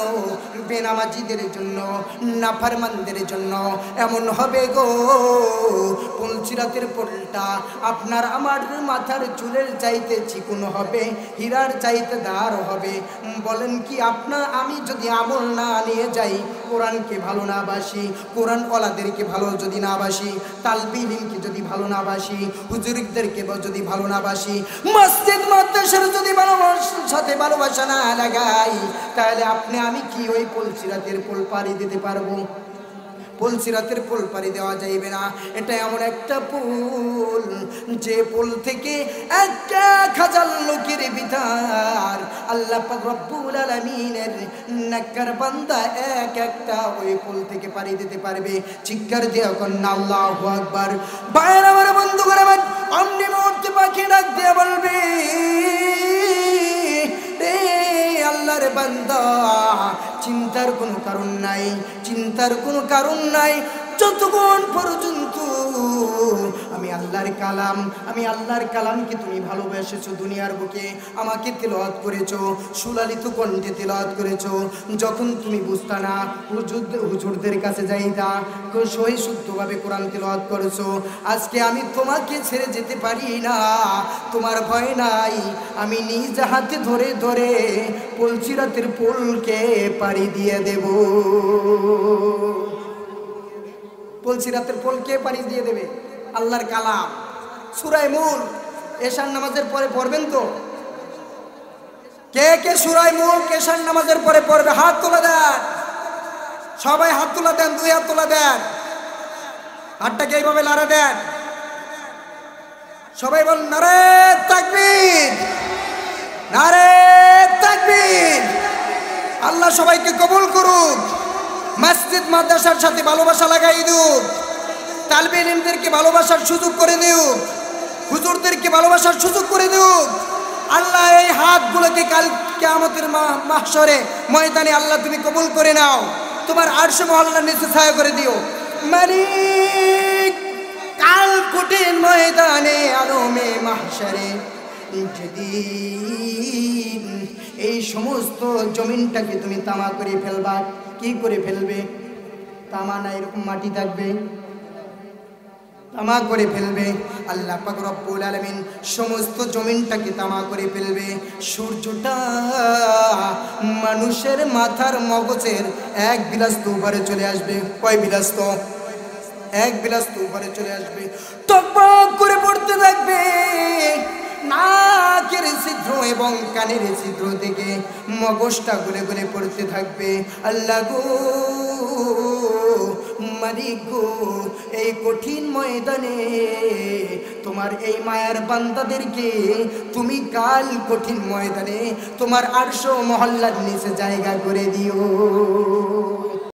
বেনামাজিদের জন্য, নাফরমানদের জন্য এমন হবে গো, পুলসিরাতের পোলটা আপনার আমার মাথার চুলের চাইতে চিকন হবে, হীরার চাইতে দার হবে। বলেন কি আমি যদি আমল না নিয়ে যাই, কোরআনকে ভালো না বাসি, কোরআন ওয়ালাদেরকে ভালো যদি না বাসি, তালবি ইলমকে যদি ভালো না বাসি, হুজুরদেরকে যদি ভালো না বাসি, মসজিদ মাদ্রাসার যদি সাথে ভালোবাসা না লাগাই, তাহলে আমি কি ওই পুলসিরাতের পোল পাড়ি দিতে পারবো? পুলসিরাতের পোল পাড়ি দেওয়া যাইবে না। এটা এমন একটা পুল, যে পুল থেকে 1,000 লোকের ভিতর আল্লাহ পাক রব্বুল আলামিনের নেককার বান্দা একটা ওই পুল থেকে পাড়ি দিতে পারবে। চিৎকার দিয়ে কন্না আল্লাহু আকবার। ভাইরা আমার, বন্ধু করে আমার অমনি মুহূর্তে পাখি ডাক দিয়ে বলবে, আল্লাহর বান্দা, চিন্তার কোনো কারণ নাই, চিন্তার কোনো কারণ নাই। যতক্ষণ পর্যন্ত আমি আল্লাহর কালামকে তুমি ভালোবেসেছো, দুনিয়ার বুকে আমাকে তেলাওয়াত করেছো, সুলালিত কণ্ঠে তেলাওয়াত করেছো। যখন তুমি বুঝতা না, হুজুরদের কাছে যাইতা, সহি শুদ্ধভাবে কোরআন তেলাওয়াত করেছো। আজকে আমি তোমাকে ছেড়ে যেতে পারি না, তোমার ভয় নাই, আমি নিজ হাতে ধরে ধরে পুলসিরাতের পোলকে পাড়ি দিয়ে দেব। পুলসিরাতের পোলকে পাড়ি দিয়ে দেবে আল্লাহর কালাম। সূরা মুলক এশার নামাজের পরে পড়বেন তো? কে কে সূরা মুলক এশার নামাজের পরে পড়বে? হাত তুলে দেন, সবাই হাত তুলে দেন, 2 হাত তুলে দেন, হাতটাকে এইভাবে লাড়া দেন, সবাই বল নারে তাকবীর, নারে তাকবীর। আল্লাহ সবাইকে কবুল করুক, মসজিদ মাদ্রাসার সাথে ভালোবাসা লাগাই দিউক, তালবে ইলমদেরকে ভালোবাসার সুযোগ করে দিউক, হুজুরদেরকে ভালোবাসার সুযোগ করে দিউক। আল্লাহ এই হাতগুলোকে কাল কিয়ামতের মাহশরে ময়দানে আল্লাহ তুমি কবুল করে নাও, তোমার আরশে মহল্লার নিচে ছায়া করে দিও মালিক। কাল কঠিন ময়দানে আলমে মাহশরে যেদিন এই সমস্ত জমিনটাকে তুমি তামা করে ফেলবা, কি করে ফেলবে? তামা না, এরকম মাটি থাকবে, তামা করে ফেলবে। আল্লাহ পাক রব্বুল আলামিন সমস্ত জমিনটাকে তামা করে ফেলবে। সূর্যটা মানুষের মাথার মগজের 1 বিলাস্ত উপরে চলে আসবে। কয় বিলাস্ত? 1 বিলাস্ত উপরে চলে আসবে, টকবক করে পড়তে থাকবে। নাকের ছিদ্র এবং কানের ছিদ্র থেকে মগজটা গলে গলে পড়তে থাকবে। আল্লাহ গো, মালিক গো, এই কঠিন ময়দানে তোমার এই মায়ার বান্দাদেরকে তুমি কাল কঠিন ময়দানে তোমার আরশ মহল্লার নিচে জায়গা করে দিও।